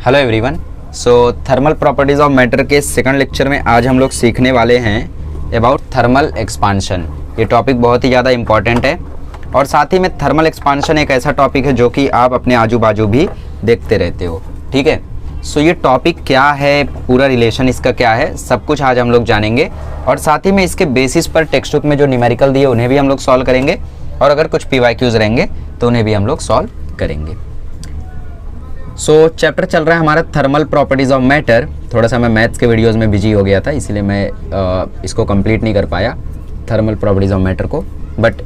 Hello everyone. Thermal properties of matter के second lecture में आज हम लोग सीखने वाले हैं अबाउट थर्मल एक्सपांशन। ये टॉपिक बहुत ही ज़्यादा इम्पॉर्टेंट है और साथ ही में थर्मल एक्सपांशन एक ऐसा टॉपिक है जो कि आप अपने आजू बाजू भी देखते रहते हो। ठीक है, ये टॉपिक क्या है, पूरा रिलेशन इसका क्या है, सब कुछ आज हम लोग जानेंगे और साथ ही में इसके बेसिस पर टेक्स्ट बुक में जो न्यूमेरिकल दिए उन्हें भी हम लोग सॉल्व करेंगे और अगर कुछ PYQs रहेंगे तो उन्हें भी हम लोग सॉल्व करेंगे। चैप्टर चल रहा है हमारा थर्मल प्रॉपर्टीज़ ऑफ मैटर। थोड़ा सा मैं मैथ्स के वीडियोस में बिजी हो गया था, इसीलिए मैं इसको कंप्लीट नहीं कर पाया थर्मल प्रॉपर्टीज़ ऑफ मैटर को, बट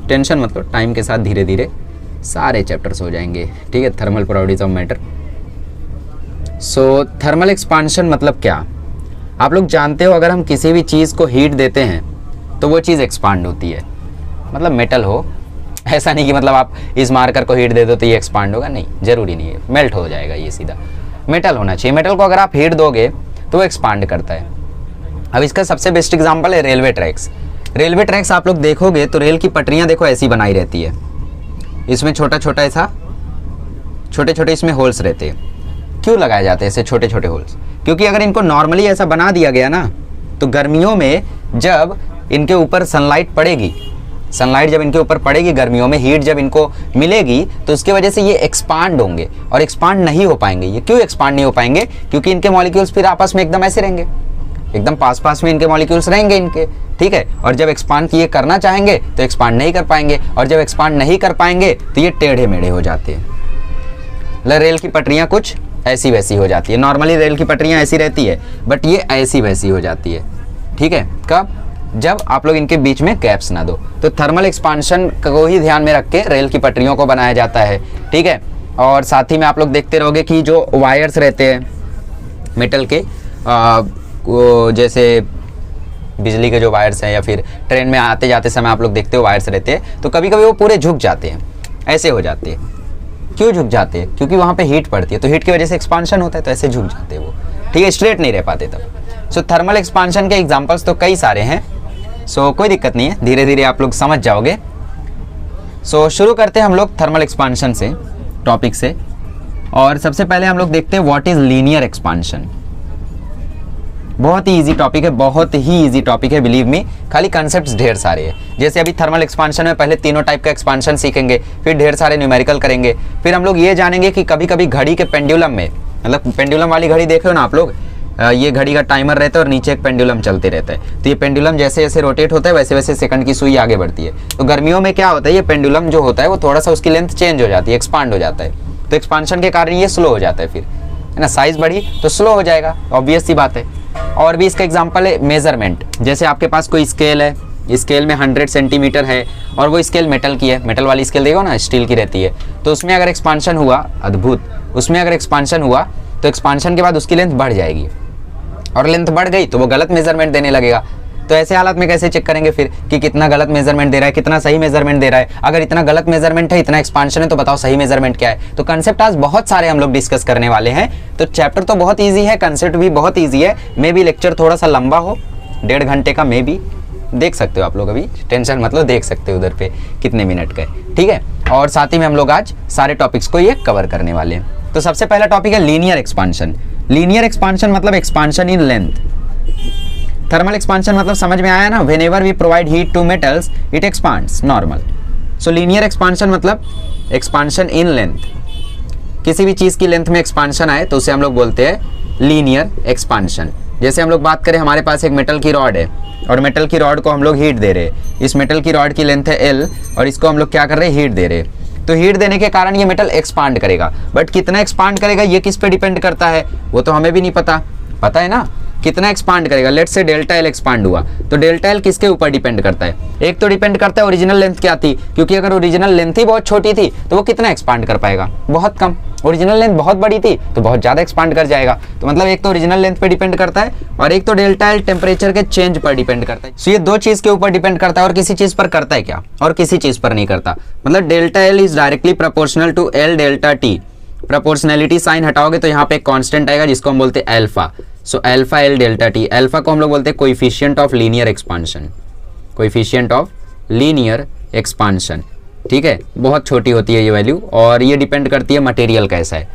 टेंशन मत लो, टाइम के साथ धीरे धीरे सारे चैप्टर्स हो जाएंगे। ठीक है, thermal properties of matter. Thermal expansion मतलब क्या, आप लोग जानते हो अगर हम किसी भी चीज़ को हीट देते हैं तो वो चीज़ एक्सपांड होती है। मतलब मेटल हो, ऐसा नहीं कि मतलब आप इस मार्कर को हीट दे दो तो ये एक्सपांड होगा, नहीं, ज़रूरी नहीं है, मेल्ट हो जाएगा ये सीधा। मेटल होना चाहिए, मेटल को अगर आप हीट दोगे तो वो एक्सपांड करता है। अब इसका सबसे बेस्ट एग्जांपल है रेलवे ट्रैक्स। रेलवे ट्रैक्स आप लोग देखोगे तो रेल की पटरियाँ देखो ऐसी बनाई रहती है, इसमें छोटा छोटा ऐसा छोटे छोटे इसमें होल्स रहते हैं। क्यों लगाए जाते हैं ऐसे छोटे छोटे होल्स? क्योंकि अगर इनको नॉर्मली ऐसा बना दिया गया ना तो गर्मियों में जब इनके ऊपर सनलाइट पड़ेगी, सनलाइट जब इनके ऊपर पड़ेगी गर्मियों में, हीट जब इनको मिलेगी तो उसकी वजह से ये एक्सपांड होंगे और एक्सपांड नहीं हो पाएंगे। ये क्यों एक्सपांड नहीं हो पाएंगे? क्योंकि इनके मॉलिक्यूल्स फिर आपस में एकदम ऐसे रहेंगे, एकदम पास पास में इनके मॉलिक्यूल्स रहेंगे इनके। ठीक है, और जब एक्सपांड ये करना चाहेंगे तो एक्सपांड नहीं कर पाएंगे और जब एक्सपांड नहीं कर पाएंगे तो ये टेढ़े मेढ़े हो जाते हैं। मतलब रेल की पटरियाँ कुछ ऐसी वैसी हो जाती है। नॉर्मली रेल की पटरियाँ ऐसी रहती है बट ये ऐसी वैसी हो जाती है। ठीक है, कब? जब आप लोग इनके बीच में गैप्स ना दो। तो थर्मल एक्सपांशन को ही ध्यान में रख के रेल की पटरियों को बनाया जाता है। ठीक है, और साथ ही में आप लोग देखते रहोगे कि जो वायर्स रहते हैं मेटल के, जैसे बिजली के जो वायर्स हैं या फिर ट्रेन में आते जाते समय आप लोग देखते हो वायर्स रहते हैं, तो कभी कभी वो पूरे झुक जाते हैं, ऐसे हो जाते हैं। क्यों झुक जाते हैं? क्योंकि वहाँ पे हीट पड़ती है, तो हीट की वजह से एक्सपांशन होता है, तो ऐसे झुक जाते हैं वो। ठीक है, स्ट्रेट नहीं रह पाते तब। थर्मल एक्सपांशन के एग्जांपल्स तो कई सारे हैं, कोई दिक्कत नहीं है, धीरे धीरे आप लोग समझ जाओगे। शुरू करते हैं हम लोग थर्मल एक्सपांशन से, टॉपिक से। और सबसे पहले हम लोग देखते हैं व्हाट इज लीनियर एक्सपांशन। बहुत ही इजी टॉपिक है, बहुत ही इजी टॉपिक है, बिलीव मी। खाली कॉन्सेप्ट्स ढेर सारे हैं। जैसे अभी थर्मल एक्सपांशन में पहले तीनों टाइप का एक्सपांशन सीखेंगे, फिर ढेर सारे न्यूमेरिकल करेंगे, फिर हम लोग ये जानेंगे कि कभी कभी घड़ी के पेंडुलम में, मतलब पेंडुलम वाली घड़ी देख रहे हो ना आप लोग, ये घड़ी का टाइमर रहता है और नीचे एक पेंडुलम चलते रहता है। तो ये पेंडुलम जैसे जैसे रोटेट होता है वैसे वैसे सेकंड की सुई आगे बढ़ती है। तो गर्मियों में क्या होता है, ये पेंडुलम जो होता है वो थोड़ा सा उसकी लेंथ चेंज हो जाती है, एक्सपांड हो जाता है। तो एक्सपांशन के कारण ये स्लो हो जाता है, फिर है ना, साइज बढ़ी तो स्लो हो जाएगा, ऑब्वियस सी बात है। और भी इसका एग्जाम्पल है मेजरमेंट। जैसे आपके पास कोई स्केल है, स्केल में 100 सेंटीमीटर है और वो स्केल मेटल की है, मेटल वाली स्केल देखो ना, स्टील की रहती है। तो उसमें अगर एक्सपांशन हुआ, अद्भुत, उसमें अगर एक्सपांशन हुआ तो एक्सपांशन के बाद उसकी लेंथ बढ़ जाएगी और लेंथ बढ़ गई तो वो गलत मेजरमेंट देने लगेगा। तो ऐसे हालत में कैसे चेक करेंगे फिर कि कितना गलत मेजरमेंट दे रहा है, कितना सही मेजरमेंट दे रहा है? अगर इतना गलत मेजरमेंट है, इतना एक्सपांशन है, तो बताओ सही मेजरमेंट क्या है? तो कंसेप्ट आज बहुत सारे हम लोग डिस्कस करने वाले हैं। तो चैप्टर तो बहुत ईजी है, कंसेप्ट भी बहुत ईजी है। मे बी लेक्चर थोड़ा सा लंबा हो, 1.5 घंटे का, मे बी देख सकते हो आप लोग, अभी टेंशन मतलब देख सकते हो उधर पे कितने मिनट का है। ठीक है, और साथ ही में हम लोग आज सारे टॉपिक्स को ये कवर करने वाले हैं। तो सबसे पहला टॉपिक है लीनियर एक्सपांशन। लीनियर एक्सपांशन मतलब expansion in length. Thermal expansion मतलब समझ में आया ना, whenever we provide heat to metals it expands normal. Linear expansion मतलब एक्सपांशन इन लेंथ। किसी भी चीज की लेंथ में एक्सपांशन आए तो उसे हम लोग बोलते हैं लीनियर एक्सपांशन। जैसे हम लोग बात करें, हमारे पास एक मेटल की रॉड है और मेटल की रॉड को हम लोग हीट दे रहे हैं। इस मेटल की रॉड की लेंथ है L और इसको हम लोग क्या कर रहे हैं, हीट दे रहे हैं। तो हीट देने के कारण ये मेटल एक्सपांड करेगा, बट कितना एक्सपांड करेगा ये किस पे डिपेंड करता है वो तो हमें भी नहीं पता। पता है ना कितना एक्सपांड करेगा? Let's say delta L expand हुआ, तो डेल्टा L किसके ऊपर डिपेंड करता है? एक तो डिपेंड करता है ओरिजिनल लेंथ क्या थी, क्योंकि अगर ओरिजिनल लेंथ ही बहुत छोटी थी तो वो कितना एक्सपांड कर पाएगा? बहुत कम। ओरिजिनल लेंथ बहुत बड़ी थी तो बहुत ज़्यादा एक्सपांड कर जाएगा। तो मतलब एक तो ओरिजिनल लेंथ पे डिपेंड करता है और एक तो डेल्टा L टेम्परेचर के चेंज पर डिपेंड करता है। ये दो चीज़ के ऊपर डिपेंड करता है और किसी चीज़ पर करता है क्या? और किसी चीज़ पर नहीं करता। मतलब delta L is directly proportional to L delta T। Proportionality sign हटाओगे तो यहाँ पे एक कांस्टेंट आएगा जिसको हम बोलते हैं alpha. Alpha L delta T। Alpha को हम लोग बोलते हैं coefficient of linear expansion. Coefficient of linear expansion. ठीक है, बहुत छोटी होती है ये वैल्यू और ये डिपेंड करती है मटेरियल कैसा है।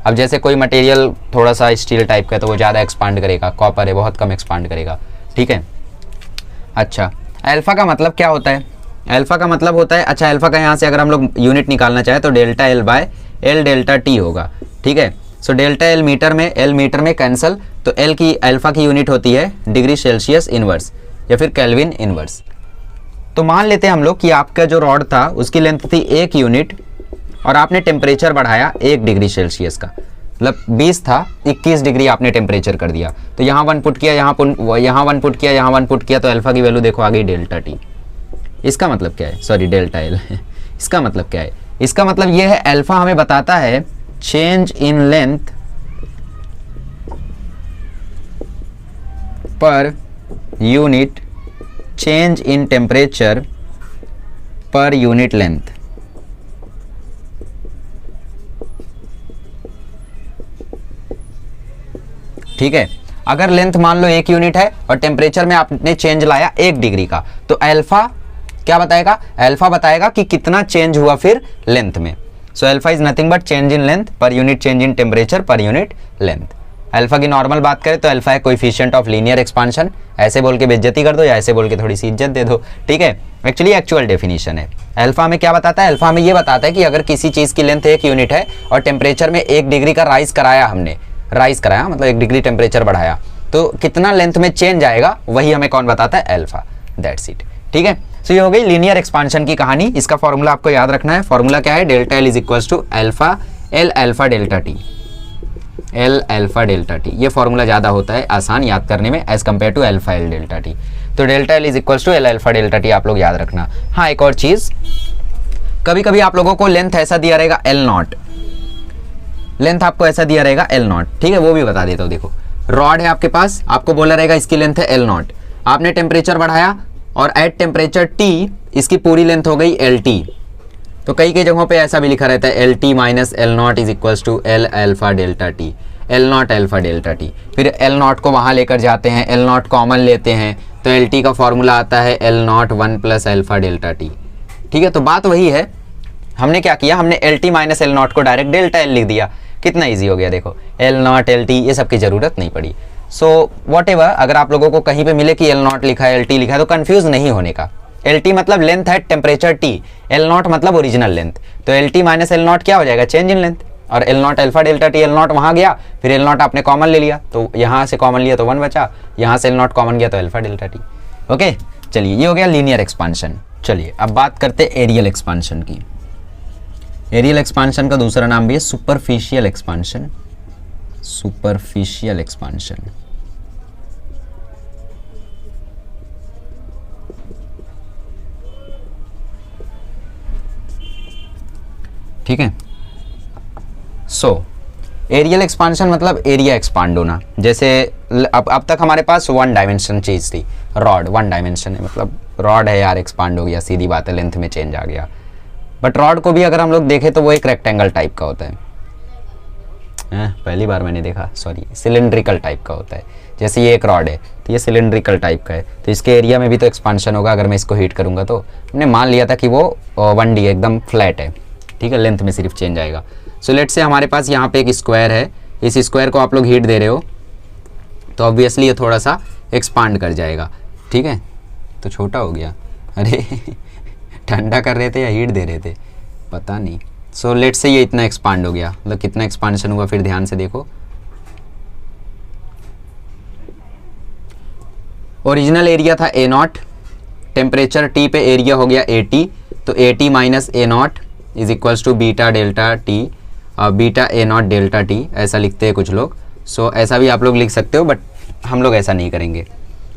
अब जैसे कोई मटेरियल थोड़ा सा स्टील टाइप का है तो वो ज़्यादा एक्सपांड करेगा, कॉपर है बहुत कम एक्सपांड करेगा, ठीक है। अच्छा, अल्फा का मतलब क्या होता है? अल्फा का मतलब होता है, अच्छा अल्फा का यहाँ से अगर हम लोग यूनिट निकालना चाहें तो delta L by L delta T होगा, ठीक है। सो डेल्टा एल मीटर में कैंसल, तो एल की अल्फा की यूनिट होती है डिग्री सेल्सियस इनवर्स या फिर केल्विन इनवर्स। तो मान लेते हैं हम लोग कि आपका जो रॉड था उसकी लेंथ थी 1 यूनिट और आपने टेम्परेचर बढ़ाया 1 डिग्री सेल्सियस का, मतलब 20 था 21 डिग्री आपने टेम्परेचर कर दिया। तो यहाँ 1 पुट किया, यहाँ 1 पुट किया, यहाँ 1 पुट किया, तो अल्फा की वैल्यू देखो आ गई डेल्टा टी। इसका मतलब क्या है, सॉरी डेल्टा एल इसका मतलब क्या है? इसका मतलब ये है अल्फा हमें बताता है change in length per unit change in temperature per unit length. ठीक है, अगर लेंथ मान लो 1 यूनिट है और टेम्परेचर में आपने चेंज लाया 1 डिग्री का, तो अल्फा क्या बताएगा? अल्फा बताएगा कि कितना चेंज हुआ फिर लेंथ में। सो alpha is nothing but change in length per unit change in temperature per unit length. Alpha की नॉर्मल बात करें तो अल्फा है कोएफिशिएंट ऑफ लीनियर एक्सपांशन, ऐसे बोल के बेइज्जती कर दो या ऐसे बोल के थोड़ी सी इज्जत दे दो, ठीक है। एक्चुअली एक्चुअल डेफिनेशन है। अल्फा हमें क्या बताता है? अल्फा हमें ये बताता है कि अगर किसी चीज़ की लेंथ 1 यूनिट है और टेम्परेचर में 1 डिग्री का राइज कराया हमने, राइज कराया मतलब 1 डिग्री टेम्परेचर बढ़ाया, तो कितना लेंथ में चेंज आएगा वही हमें कौन बताता है? अल्फा। दैट्स इट, ठीक है। सो ये हो गई लीनियर एक्सपांशन की कहानी। इसका फॉर्मूला आपको याद रखना है। फॉर्मूला क्या है? Delta L is equals to alpha L alpha delta T, L alpha delta T. ये फॉर्मूला ज़्यादा होता है आसान याद करने में as compare to alpha L delta T. तो delta L is equals to L alpha delta T आप लोग याद रखना। हाँ, एक और चीज़, कभी कभी आप लोगों को लेंथ ऐसा दिया रहेगा एल नॉट, लेंथ आपको ऐसा दिया रहेगा एल नॉट, ठीक है, वो भी बता देता हूँ। देखो रॉड है आपके पास, आपको बोला रहेगा इसकी लेंथ है एल नॉट, आपने टेम्परेचर बढ़ाया और एट टेम्परेचर टी इसकी पूरी लेंथ हो गई एल टी। तो कई कई जगहों पे ऐसा भी लिखा रहता है L T minus L not is equals to L alpha delta T, L not alpha delta T. फिर एल नॉट को वहाँ लेकर जाते हैं, एल नॉट कॉमन लेते हैं, तो एल टी का फॉर्मूला आता है L not 1 plus alpha delta T, ठीक है। तो बात वही है, हमने क्या किया, हमने L T minus L not को डायरेक्ट डेल्टा एल लिख दिया, कितना ईजी हो गया। देखो एल नॉट एल टी ये सब की ज़रूरत नहीं पड़ी। सो वॉट एवर, अगर आप लोगों को कहीं पे मिले कि एल नॉट लिखा है एल टी लिखा है तो कंफ्यूज नहीं होने का। एल टी मतलब लेंथ है टेम्परेचर टी, एल नॉट मतलब ओरिजिनल लेंथ, तो L T minus L naught क्या हो जाएगा? Change in length. और L not alpha delta T, L naught वहाँ गया, फिर एल नॉट आपने कॉमन ले लिया, तो यहाँ से कॉमन लिया तो 1 बचा, यहाँ से एल नॉट कॉमन गया तो अल्फा डेल्टा टी। ओके, चलिए ये हो गया लीनियर एक्सपांशन। चलिए अब बात करते हैं एरियल एक्सपांशन की। एरियल एक्सपांशन का दूसरा नाम भी है सुपरफिशियल एक्सपांशन, सुपरफिशियल एक्सपांशन। ठीक है। सो एरियल एक्सपांशन मतलब एरिया एक्सपांड होना। जैसे अब तक हमारे पास 1 डायमेंशन चीज़ थी, रॉड 1 डायमेंशन है, मतलब रॉड है यार, एक्सपांड हो गया, सीधी बात है, लेंथ में चेंज आ गया। बट रॉड को भी अगर हम लोग देखें तो वो एक रेक्टेंगल टाइप का होता है, पहली बार मैंने देखा, सॉरी, सिलेंड्रिकल टाइप का होता है। जैसे ये एक रॉड है तो ये सिलेंड्रिकल टाइप का है, तो इसके एरिया में भी तो एक्सपांशन होगा अगर मैं इसको हीट करूँगा। तो हमने मान लिया था कि वो 1D एकदम फ्लैट है, ठीक है, लेंथ में सिर्फ चेंज आएगा। सो लेट से हमारे पास यहाँ पे एक स्क्वायर है, इस स्क्वायर को आप लोग हीट दे रहे हो तो ऑब्वियसली ये थोड़ा सा एक्सपांड कर जाएगा, ठीक है। तो छोटा हो गया, अरे ठंडा कर रहे थे या हीट दे रहे थे पता नहीं। सो लेट से ये इतना एक्सपांड हो गया, मतलब कितना एक्सपांशन हुआ फिर ध्यान से देखो। ओरिजिनल एरिया था ए नॉट, टेम्परेचर टी पे एरिया हो गया ए टी, तो A T minus A not is equals to beta delta T, beta A not delta T, ऐसा लिखते हैं कुछ लोग। सो ऐसा भी आप लोग लिख सकते हो, बट हम लोग ऐसा नहीं करेंगे।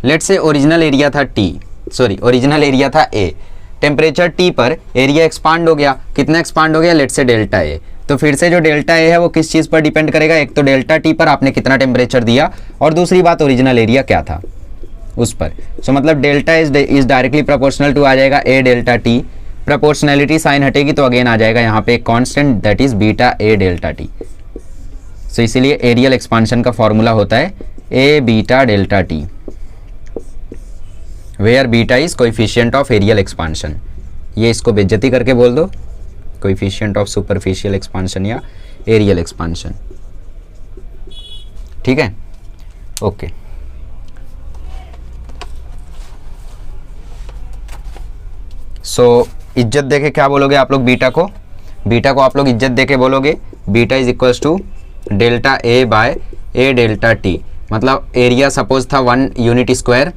लेट से ओरिजिनल एरिया था टी, सॉरी ओरिजिनल एरिया था ए, टेम्परेचर टी पर एरिया एक्सपांड हो गया, कितना एक्सपांड हो गया? लेट से डेल्टा ए। तो फिर से जो डेल्टा ए है वो किस चीज़ पर डिपेंड करेगा? एक तो डेल्टा टी पर आपने कितना टेम्परेचर दिया, और दूसरी बात ओरिजिनल एरिया क्या था उस पर। सो मतलब delta is directly proportional to आ जाएगा A delta T, proportionality sign हटेगी तो अगेन आ जाएगा यहाँ पे एक constant that is beta A delta T. So इसीलिए एरियल एक्सपांशन का फॉर्मूला होता है A beta delta T, where beta is coefficient of areal expansion. ये इसको बेइज्जती करके बोल दो, कोएफिशिएंट ऑफ सुपरफिशियल एक्सपांशन या एरियल एक्सपांशन। ठीक है, ओके। सो इज्जत देके क्या बोलोगे आप लोग बीटा को आप लोग इज्जत देके बोलोगे beta is equals to delta A by A delta T. मतलब एरिया सपोज था 1 यूनिट स्क्वायर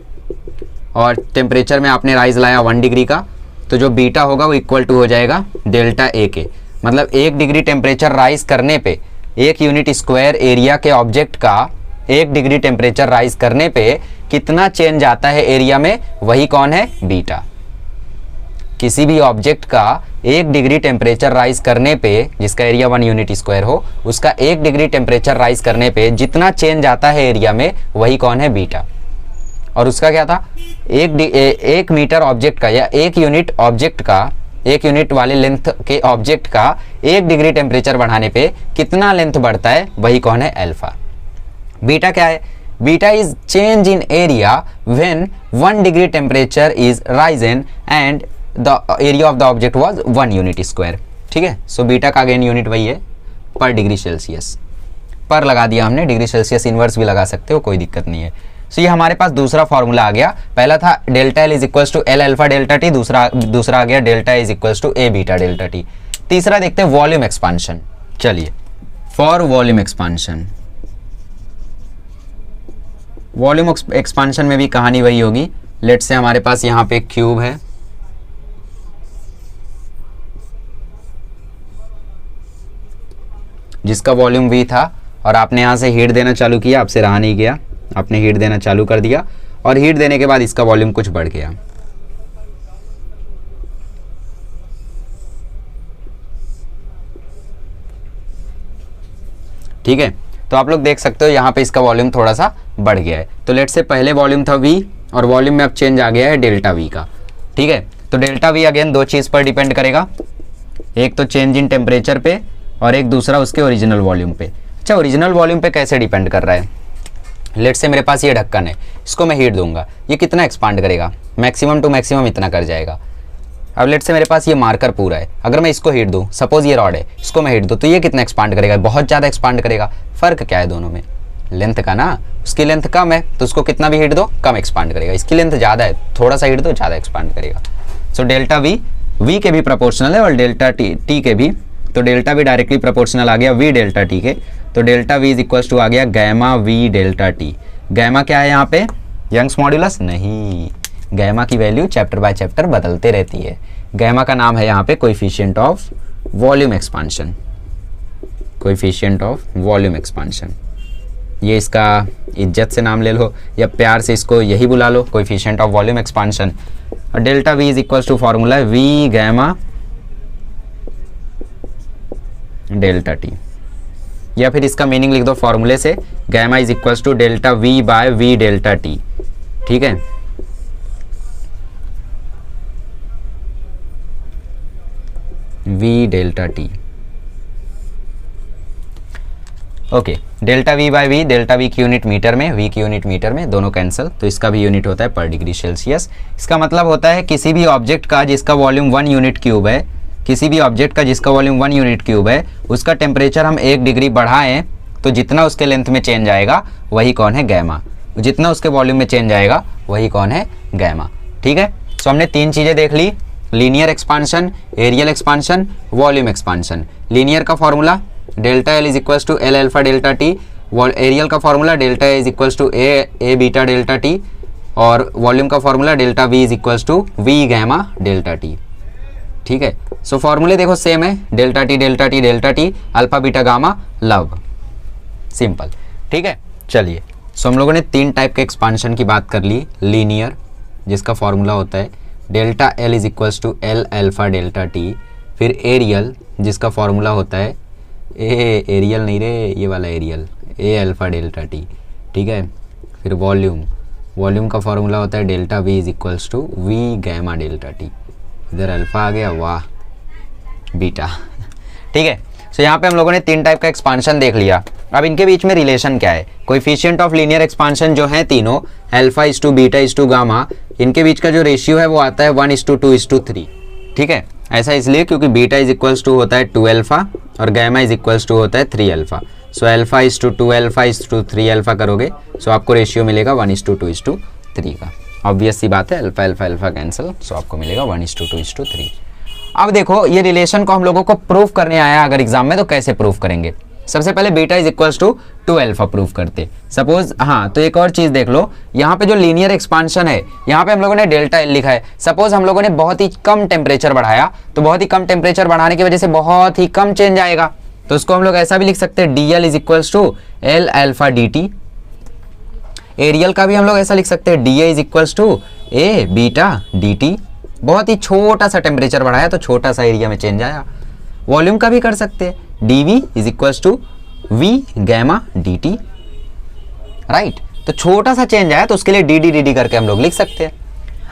और टेम्परेचर में आपने राइज लाया 1 डिग्री का, तो जो बीटा होगा वो इक्वल टू हो जाएगा डेल्टा ए के। मतलब 1 डिग्री टेम्परेचर राइज करने पे 1 यूनिट स्क्वायर एरिया के ऑब्जेक्ट का 1 डिग्री टेम्परेचर राइज करने पे कितना चेंज आता है एरिया में, वही कौन है, बीटा। किसी भी ऑब्जेक्ट का 1 डिग्री टेम्परेचर राइज करने पे, जिसका एरिया 1 यूनिट स्क्वायर हो, उसका 1 डिग्री टेम्परेचर राइज करने पे जितना चेंज आता है एरिया में, वही कौन है, बीटा। और उसका क्या था, 1 मीटर ऑब्जेक्ट का या 1 यूनिट ऑब्जेक्ट का, 1 यूनिट वाले लेंथ के ऑब्जेक्ट का 1 डिग्री टेम्परेचर बढ़ाने पे कितना लेंथ बढ़ता है, वही कौन है, अल्फा। बीटा क्या है, beta is change in area when 1 degree temperature is Ryzen and the area of the object was 1 unit square. ठीक है, सो बीटा का अगेन यूनिट वही है, पर डिग्री सेल्सियस। पर लगा दिया हमने, डिग्री सेल्सियस इनवर्स भी लगा सकते हो, कोई दिक्कत नहीं है। सो ये हमारे पास दूसरा फॉर्मूला आ गया। पहला था delta L is equals to L alpha delta T, दूसरा आ गया delta is equals to A beta delta T. तीसरा देखते हैं वॉल्यूम एक्सपांशन। चलिए, for volume expansion, volume expansion में भी कहानी वही होगी। लेट्स से हमारे पास यहाँ पे क्यूब है, जिसका वॉल्यूम v था, और आपने यहाँ से हीट देना चालू किया, आपसे रहा नहीं गया, आपने हीट देना चालू कर दिया, और हीट देने के बाद इसका वॉल्यूम कुछ बढ़ गया। ठीक है, तो आप लोग देख सकते हो यहाँ पे इसका वॉल्यूम थोड़ा सा बढ़ गया है। तो लेट से पहले वॉल्यूम था v, और वॉल्यूम में अब चेंज आ गया है डेल्टा v का। ठीक है, तो डेल्टा v अगेन दो चीज़ पर डिपेंड करेगा, एक तो चेंज इन टेम्परेचर पे, और एक दूसरा उसके ओरिजिनल वॉल्यूम पे। अच्छा, ओरिजिनल वॉल्यूम पे कैसे डिपेंड कर रहा है, लेट से मेरे पास ये ढक्कन है, इसको मैं हीट दूंगा, ये कितना एक्सपांड करेगा, मैक्सिमम टू मैक्सिमम इतना कर जाएगा। अब लेट से मेरे पास ये मार्कर पूरा है, अगर मैं इसको हीट दूँ, सपोज ये रॉड है, इसको मैं हीट दूँ, तो ये कितना एक्सपांड करेगा, बहुत ज़्यादा एक्सपांड करेगा। फ़र्क क्या है दोनों में, लेंथ का ना, उसकी लेंथ कम है तो उसको कितना भी हीट दो कम एक्सपांड करेगा, इसकी लेंथ ज़्यादा है, थोड़ा सा हीट दो ज़्यादा एक्सपांड करेगा। सो डेल्टा वी के भी प्रोपोर्शनल है और डेल्टा टी के भी, तो डेल्टा वी डायरेक्टली प्रोपोर्शनल आ गया वी डेल्टा टी के, तो delta V is equals to आ गया gamma V delta T. Gamma क्या है यहाँ पे, यंग्स मॉड्यूलस नहीं, गैमा की वैल्यू चैप्टर बाय चैप्टर बदलते रहती है। गैमा का नाम है यहाँ पे coefficient of volume expansion, coefficient of volume expansion. ये इसका इज्जत से नाम ले लो या प्यार से इसको यही बुला लो, कोएफिशिएंट ऑफ वॉल्यूम एक्सपांशन। और delta V is equals to formula है वी गैमा डेल्टा टी, या फिर इसका मीनिंग लिख दो फॉर्मूले से, gamma is equals to delta V by V delta T. ठीक है, V delta T, okay. Delta V by V, delta V की यूनिट मीटर में, वी की यूनिट मीटर में, दोनों कैंसिल, तो इसका भी यूनिट होता है पर डिग्री सेल्सियस। इसका मतलब होता है किसी भी ऑब्जेक्ट का जिसका वॉल्यूम 1 यूनिट क्यूब है, किसी भी ऑब्जेक्ट का जिसका वॉल्यूम 1 यूनिट क्यूब है, उसका टेम्परेचर हम 1 डिग्री बढ़ाएं तो जितना उसके लेंथ में चेंज आएगा वही कौन है, गैमा। जितना उसके वॉल्यूम में चेंज आएगा वही कौन है, गैमा। ठीक है, सो हमने 3 चीज़ें देख ली, linear expansion, areal expansion, volume expansion. Linear का formula delta L is equals to L alpha delta T, areal का formula delta is equals to A beta delta T, और वॉल्यूम का formula delta V is equals to V gamma delta T. ठीक है, so फॉर्मूले देखो same है, delta T delta T delta T, alpha beta gamma love, simple. ठीक है, चलिए, सो हम लोगों ने 3 टाइप के एक्सपांशन की बात कर ली। लीनियर, जिसका फॉर्मूला होता है delta L is equals to L alpha delta T, फिर एरियल, जिसका फॉर्मूला होता है एरियल नहीं रे, ये वाला areal, A alpha delta T. ठीक है, फिर वॉल्यूम का फॉर्मूला होता है delta V is equals to V gamma delta T, इधर अल्फा आ गया, वाह बीटा। ठीक है, सो यहाँ पे हम लोगों ने 3 टाइप का एक्सपांशन देख लिया। अब इनके बीच में रिलेशन क्या है, कोएफिशिएंट ऑफ लीनियर एक्सपांशन जो है तीनों, alpha is to beta is to gamma, इनके बीच का जो रेशियो है वो आता है 1:2:3। ठीक है, ऐसा इसलिए क्योंकि बीटा इज इक्वल्स टू होता है 2 अल्फा और गैमा इज इक्वल्स टू होता है 3 alpha. So alpha is to 2 alpha is to 3 alpha करोगे सो आपको रेशियो मिलेगा 1:2:3 का। ऑब्वियस सी बात है, अल्फा अल्फा अल्फा कैंसिल, सो आपको मिलेगा 1:2:3। अब देखो ये रिलेशन को हम लोगों को प्रूफ करने आया अगर एग्जाम में, तो कैसे प्रूफ करेंगे? सबसे पहले beta is equals to 2 alpha proof करते सपोज। हाँ, तो एक और चीज देख लो, यहाँ पे जो लीनियर एक्सपांशन है यहाँ पे हम लोगों ने डेल्टा एल लिखा है। सपोज हम लोगों ने बहुत ही कम टेम्परेचर बढ़ाया, तो बहुत ही कम टेम्परेचर बढ़ाने की वजह से बहुत ही कम चेंज आएगा, तो उसको हम लोग ऐसा भी लिख सकते हैं D L is equals to L alpha D T. Areal का भी हम लोग ऐसा लिख सकते हैं D A is equals to A beta D T. बहुत ही छोटा सा टेम्परेचर बढ़ाया तो छोटा सा एरिया में चेंज आया। वॉल्यूम का भी कर सकते हैं D V is equals to V gamma D T, right. तो छोटा सा चेंज आया तो उसके लिए डी डी करके हम लोग लिख सकते हैं।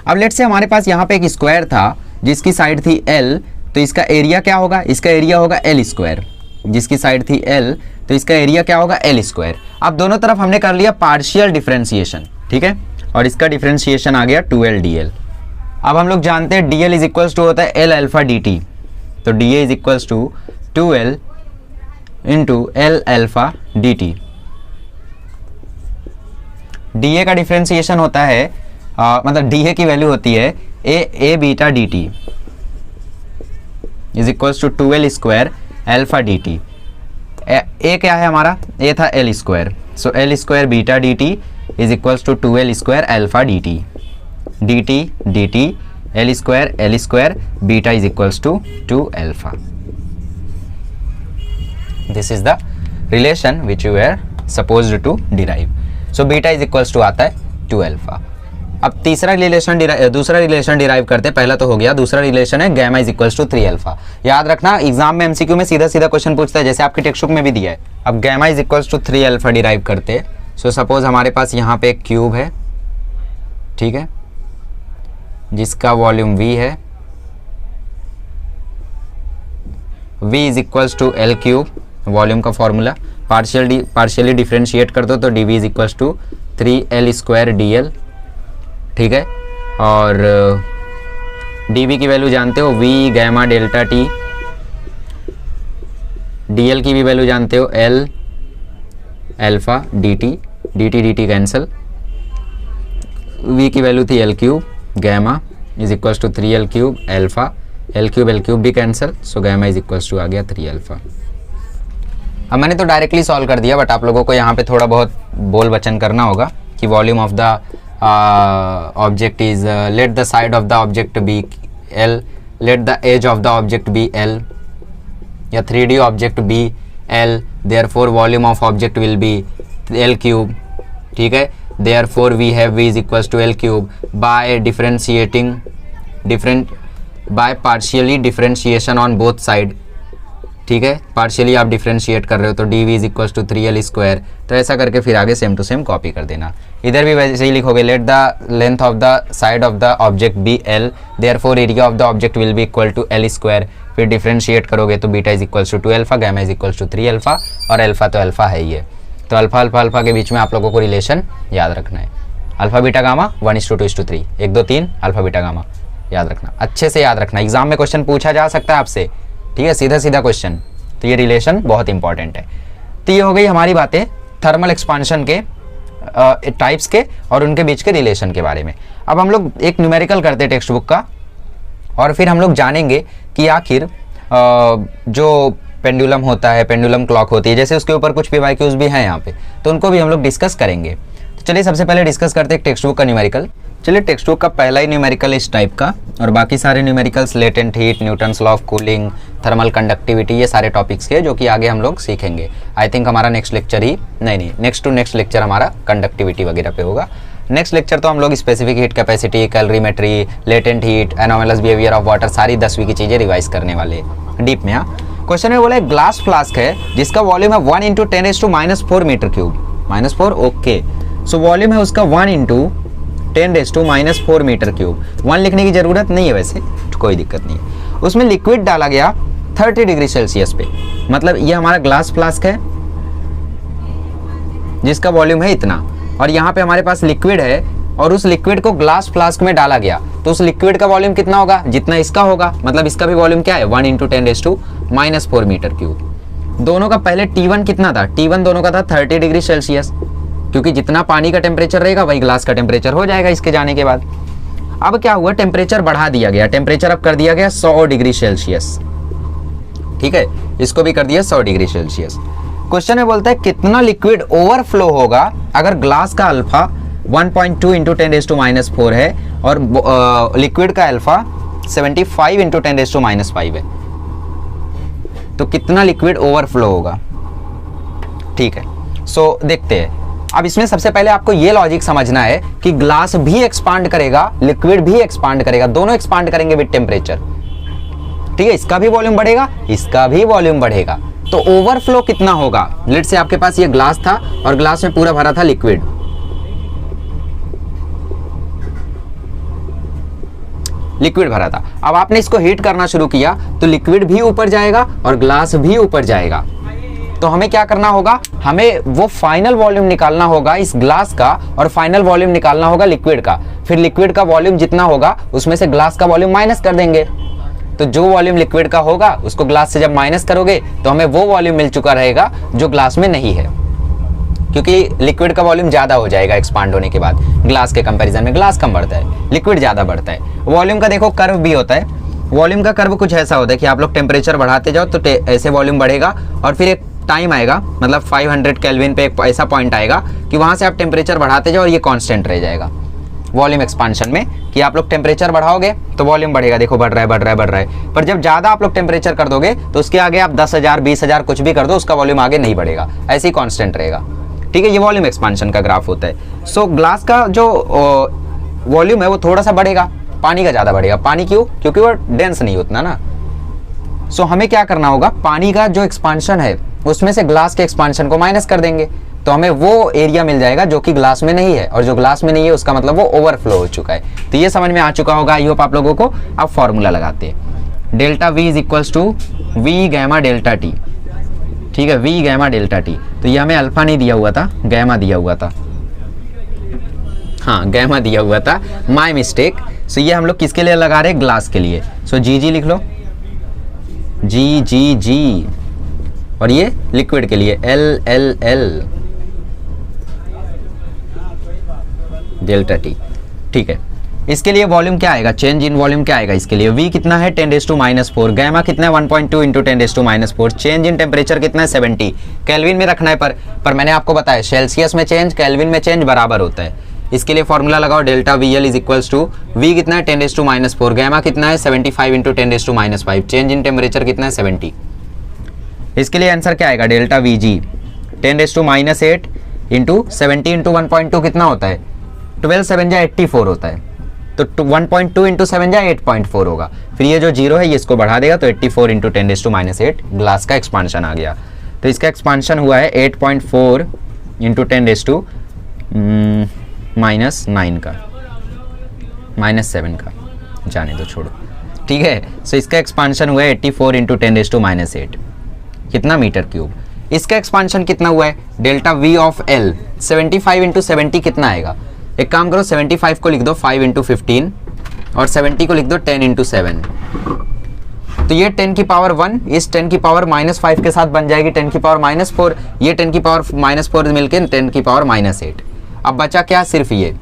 अब लेट्स से हमारे पास यहाँ पे एक स्क्वायर था जिसकी साइड थी एल, तो इसका एरिया क्या होगा? इसका एरिया होगा एल स्क्वायर। जिसकी साइड थी एल तो इसका एरिया क्या होगा? L square. अब दोनों तरफ हमने कर लिया पार्शियल डिफरेंशिएशन, ठीक है, और इसका डिफरेंशिएशन आ गया 2l dl। अब हम लोग जानते हैं dl इज इक्वल्स टू होता है एल अल्फा डी टी, तो D A is equals to 2l into L alpha D T. D A का डिफरेंशिएशन होता है मतलब डी ए की वैल्यू होती है A beta D T is equals to 2l square alpha D T. A क्या है हमारा? ए था L square, so L square beta D T is equals to 2l square alpha D T. D T L square beta is equals to 2 alpha. This is the relation which you are supposed to derive. So beta is equals to आता है 2 alpha. अब दूसरा relation derive करते हैं। पहला तो हो गया, दूसरा रिलेशन है gamma is equals to 3 alpha. याद रखना एग्जाम में एमसीक्यू में सीधा सीधा क्वेश्चन पूछता है, जैसे आपके टेक्स्ट बुक में भी दिया है। अब gamma is equals to 3 alpha derive करते हैं। सो सपोज हमारे पास यहाँ पे एक क्यूब है, ठीक है, जिसका वॉल्यूम v है, v is equals to L cube, volume का फॉर्मूला पार्शियली डिफरेंशिएट कर दो तो dv is equals to 3l square dl, ठीक है। और dv की वैल्यू जानते हो v gamma delta t, dl की भी वैल्यू जानते हो l alpha dt cancel, v की वैल्यू थी l cube gamma is equals to 3l cube alpha, l cube भी cancel, so gamma is equals to आ गया 3 अल्फा। अब मैंने तो डायरेक्टली सॉल्व कर दिया, बट आप लोगों को यहाँ पे थोड़ा बहुत बोल वचन करना होगा कि volume of the object is let the side of the object be L, let the edge of the object be L, या 3D object be L, therefore volume of object will be L cube, ठीक है। therefore we have v is equals to l cube by partially differentiation on both side, ठीक है। Partially आप differentiate कर रहे हो तो dv is equals to 3l square, तो ऐसा करके फिर आगे सेम टू सेम कॉपी कर देना। इधर भी वैसे ही लिखोगे let the length of the side of the object be l, therefore area of the object will be equal to l square, फिर डिफरेंशिएट करोगे तो beta is equals to 2 alpha, gamma is equals to 3 alpha, और alpha तो alpha है ही है। तो alpha alpha alpha के बीच में आप लोगों को रिलेशन याद रखना है, alpha beta gamma 1:2:3, 1 2 3 alpha beta gamma याद रखना, अच्छे से याद रखना। एग्जाम में क्वेश्चन पूछा जा सकता है आपसे, ठीक है, सीधा सीधा क्वेश्चन, तो ये रिलेशन बहुत इंपॉर्टेंट है। तो ये हो गई हमारी बातें थर्मल एक्सपांशन के टाइप्स के और उनके बीच के रिलेशन के बारे में। अब हम लोग एक न्यूमेरिकल करते हैं टेक्स्ट बुक का, और फिर हम लोग जानेंगे कि आखिर जो पेंडुलम होता है, पेंडुलम क्लॉक होती है, जैसे उसके ऊपर कुछ PYQs भी हैं यहाँ पे, तो उनको भी हम लोग डिस्कस करेंगे। तो चलिए सबसे पहले डिस्कस करते हैं टेक्स्ट बुक का न्यूमेरिकल। चलिए टेक्स्ट बुक का पहला ही न्यूमेरिकल इस टाइप का, और बाकी सारे numericals latent heat, Newton's law of cooling, thermal conductivity, ये सारे टॉपिक्स के जो कि आगे हम लोग सीखेंगे। आई थिंक हमारा नेक्स्ट लेक्चर ही नहीं नेक्स्ट टू नेक्स्ट लेक्चर हमारा कंडक्टिविटी वगैरह पे होगा। नेक्स्ट लेक्चर तो हम लोग specific heat capacity, calorimetry, latent heat, anomalous behaviour of water, सारी 10वीं की चीज़ें रिवाइज करने वाले डीप में। क्वेश्चन में बोला एक ग्लास फ्लास्क है जिसका वॉल्यूम है 1 × 10⁻⁻⁴ meter cube, -4 okay. So volume है उसका 1 × 10⁻⁴ मीटर क्यूब। 1 लिखने की जरूरत नहीं है वैसे, कोई दिक्कत नहीं है। उसमें लिक्विड डाला गया 30 डिग्री सेल्सियस पे, मतलब ये हमारा ग्लास फ्लास्क है जिसका वॉल्यूम है इतना, और यहाँ पे हमारे पास लिक्विड है और उस लिक्विड को ग्लास फ्लास्क में डाला गया, तो उस लिक्विड का वॉल्यूम कितना होगा? जितना इसका होगा, मतलब इसका भी वॉल्यूम क्या है 1 × 10⁻⁻⁴ मीटर क्यूब। दोनों का पहले T1 कितना था, T1 दोनों का था 30 डिग्री सेल्सियस, क्योंकि जितना पानी का टेम्परेचर रहेगा वही ग्लास का टेम्परेचर हो जाएगा इसके जाने के बाद। अब क्या हुआ, टेम्परेचर बढ़ा दिया गया, टेम्परेचर अब कर दिया गया 100 डिग्री सेल्सियस, ठीक है, इसको भी कर दिया 100 डिग्री सेल्सियस। क्वेश्चन में बोलता है कितना लिक्विड ओवरफ्लो होगा अगर ग्लास का अल्फा 1.2 इंटू 10⁻⁴ है और लिक्विड का अल्फा 75 इंटू 10⁻⁵ है, तो कितना लिक्विड ओवरफ्लो होगा। ठीक है, सो देखते हैं। अब इसमें सबसे पहले आपको ये लॉजिक समझना है कि ग्लास भी एक्सपांड करेगा, लिक्विड भी एक्सपांड करेगा, दोनों एक्सपांड करेंगे विद टेम्परेचर। ठीक है, इसका भी वॉल्यूम बढ़ेगा, इसका भी वॉल्यूम बढ़ेगा, तो ओवरफ्लो कितना होगा। लेट्स से आपके पास ये ग्लास था और ग्लास में पूरा भरा था लिक्विड, लिक्विड भरा था। अब आपने इसको हीट करना शुरू किया तो लिक्विड भी ऊपर जाएगा और ग्लास भी ऊपर जाएगा। तो हमें क्या करना होगा, हमें वो फाइनल वॉल्यूम निकालना होगा इस ग्लास का और फाइनल वॉल्यूम निकालना होगा लिक्विड का। फिर लिक्विड का वॉल्यूम जितना होगा उसमें से ग्लास का वॉल्यूम माइनस कर देंगे, तो जो वॉल्यूम लिक्विड का होगा उसको ग्लास से जब माइनस करोगे तो हमें वो वॉल्यूम मिल चुका रहेगा जो ग्लास में नहीं है, क्योंकि लिक्विड का वॉल्यूम ज्यादा हो जाएगा एक्सपांड होने के बाद। ग्लास के कंपैरिजन में ग्लास कम बढ़ता है, लिक्विड ज्यादा बढ़ता है। वॉल्यूम का देखो कर्व भी होता है, वॉल्यूम का कर्व कुछ ऐसा होता है कि आप लोग टेम्परेचर बढ़ाते जाओ तो ऐसे वॉल्यूम बढ़ेगा और फिर एक टाइम आएगा, मतलब 500 केल्विन पे एक ऐसा पॉइंट आएगा कि वहां से आप टेम्परेचर बढ़ाते जाओ और ये कांस्टेंट रह जाएगा वॉल्यूम एक्सपांशन में, कि आप लोग टेम्परेचर बढ़ाओगे तो वॉल्यूम बढ़ेगा, देखो बढ़ रहा है बढ़ रहा है बढ़ रहा है। पर जब ज्यादा आप लोग टेम्परेचर कर दोगे तो उसके आगे आप 10,000 20,000 कुछ भी कर दो, उसका वॉल्यूम आगे नहीं बढ़ेगा, ऐसे ही कांस्टेंट रहेगा। ठीक है, ये वॉल्यूम एक्सपांशन का ग्राफ होता है। सो ग्लास का जो वॉल्यूम है वो थोड़ा सा बढ़ेगा, पानी का ज्यादा बढ़ेगा। पानी क्यों, क्योंकि वो डेंस नहीं उतना ना। सो हमें क्या करना होगा, पानी का जो एक्सपांशन है उसमें से ग्लास के एक्सपांशन को माइनस कर देंगे, तो हमें वो एरिया मिल जाएगा जो कि ग्लास में नहीं है, और जो ग्लास में नहीं है उसका मतलब वो ओवरफ्लो हो चुका है। तो ये समझ में आ चुका होगा, आई होप आप लोगों को। अब फॉर्मूला लगाते हैं, delta V is equals to V gamma delta T. ठीक है, वी गैमा डेल्टा टी, तो ये हमें अल्फा नहीं दिया हुआ था, गैमा दिया हुआ था। हाँ, गैमा दिया हुआ था, माय मिस्टेक। सो ये हम लोग किसके लिए लगा रहे हैं, ग्लास के लिए। सो जी लिख लो, जी, और ये लिक्विड के लिए L डेल्टा टी। ठीक है, इसके लिए वॉल्यूम क्या आएगा, चेंज इन वॉल्यूम क्या आएगा इसके लिए, V कितना है 10⁻⁴, गैमा कितना है 1.2 इंटू 10⁻⁴, चेंज इन टेम्परेचर कितना है 70, केल्विन में रखना है। पर मैंने आपको बताया सेल्सियस में चेंज, केल्विन में चेंज बराबर होता है। इसके लिए फॉर्मूला लगाओ, delta VL is equals to V कितना है 10⁻⁴, गैमा कितना है 75 इंटू 10⁻⁵, चेंज इन टेम्परेचर कितना है 70। इसके लिए आंसर क्या आएगा, डेल्टा VG 10⁻⁸ इंटू 70 इंटू 1.2 कितना होता है, 12 7 जा 84 होता है, तो 1.2 इंटू 7 जा 8.4 होगा। फिर ये जो जीरो है ये इसको बढ़ा देगा, तो 84 इंटू 10⁻⁸ ग्लास का एक्सपांशन आ गया। तो इसका एक्सपांशन हुआ है 8.4 इंटू 10⁻⁻⁹ का, -7 का, जाने दो छोड़ो। ठीक है, सो इसका एक्सपांशन हुआ है 84 इंटू 10⁻⁸, कितना मीटर क्यूब। इसका एक्सपांशन कितना हुआ है, delta V of L 75 into 70 कितना आएगा। एक काम करो, 75 को लिख दो 5 इंटू 15 और 70 को लिख दो 10 इंटू 7। तो ये 10 की पावर 1 इस 10 की पावर -5 के साथ बन जाएगी 10 की पावर -4, ये 10 की पावर -4 मिलकर 10 की पावर -8। अब बचा क्या, सिर्फ ये,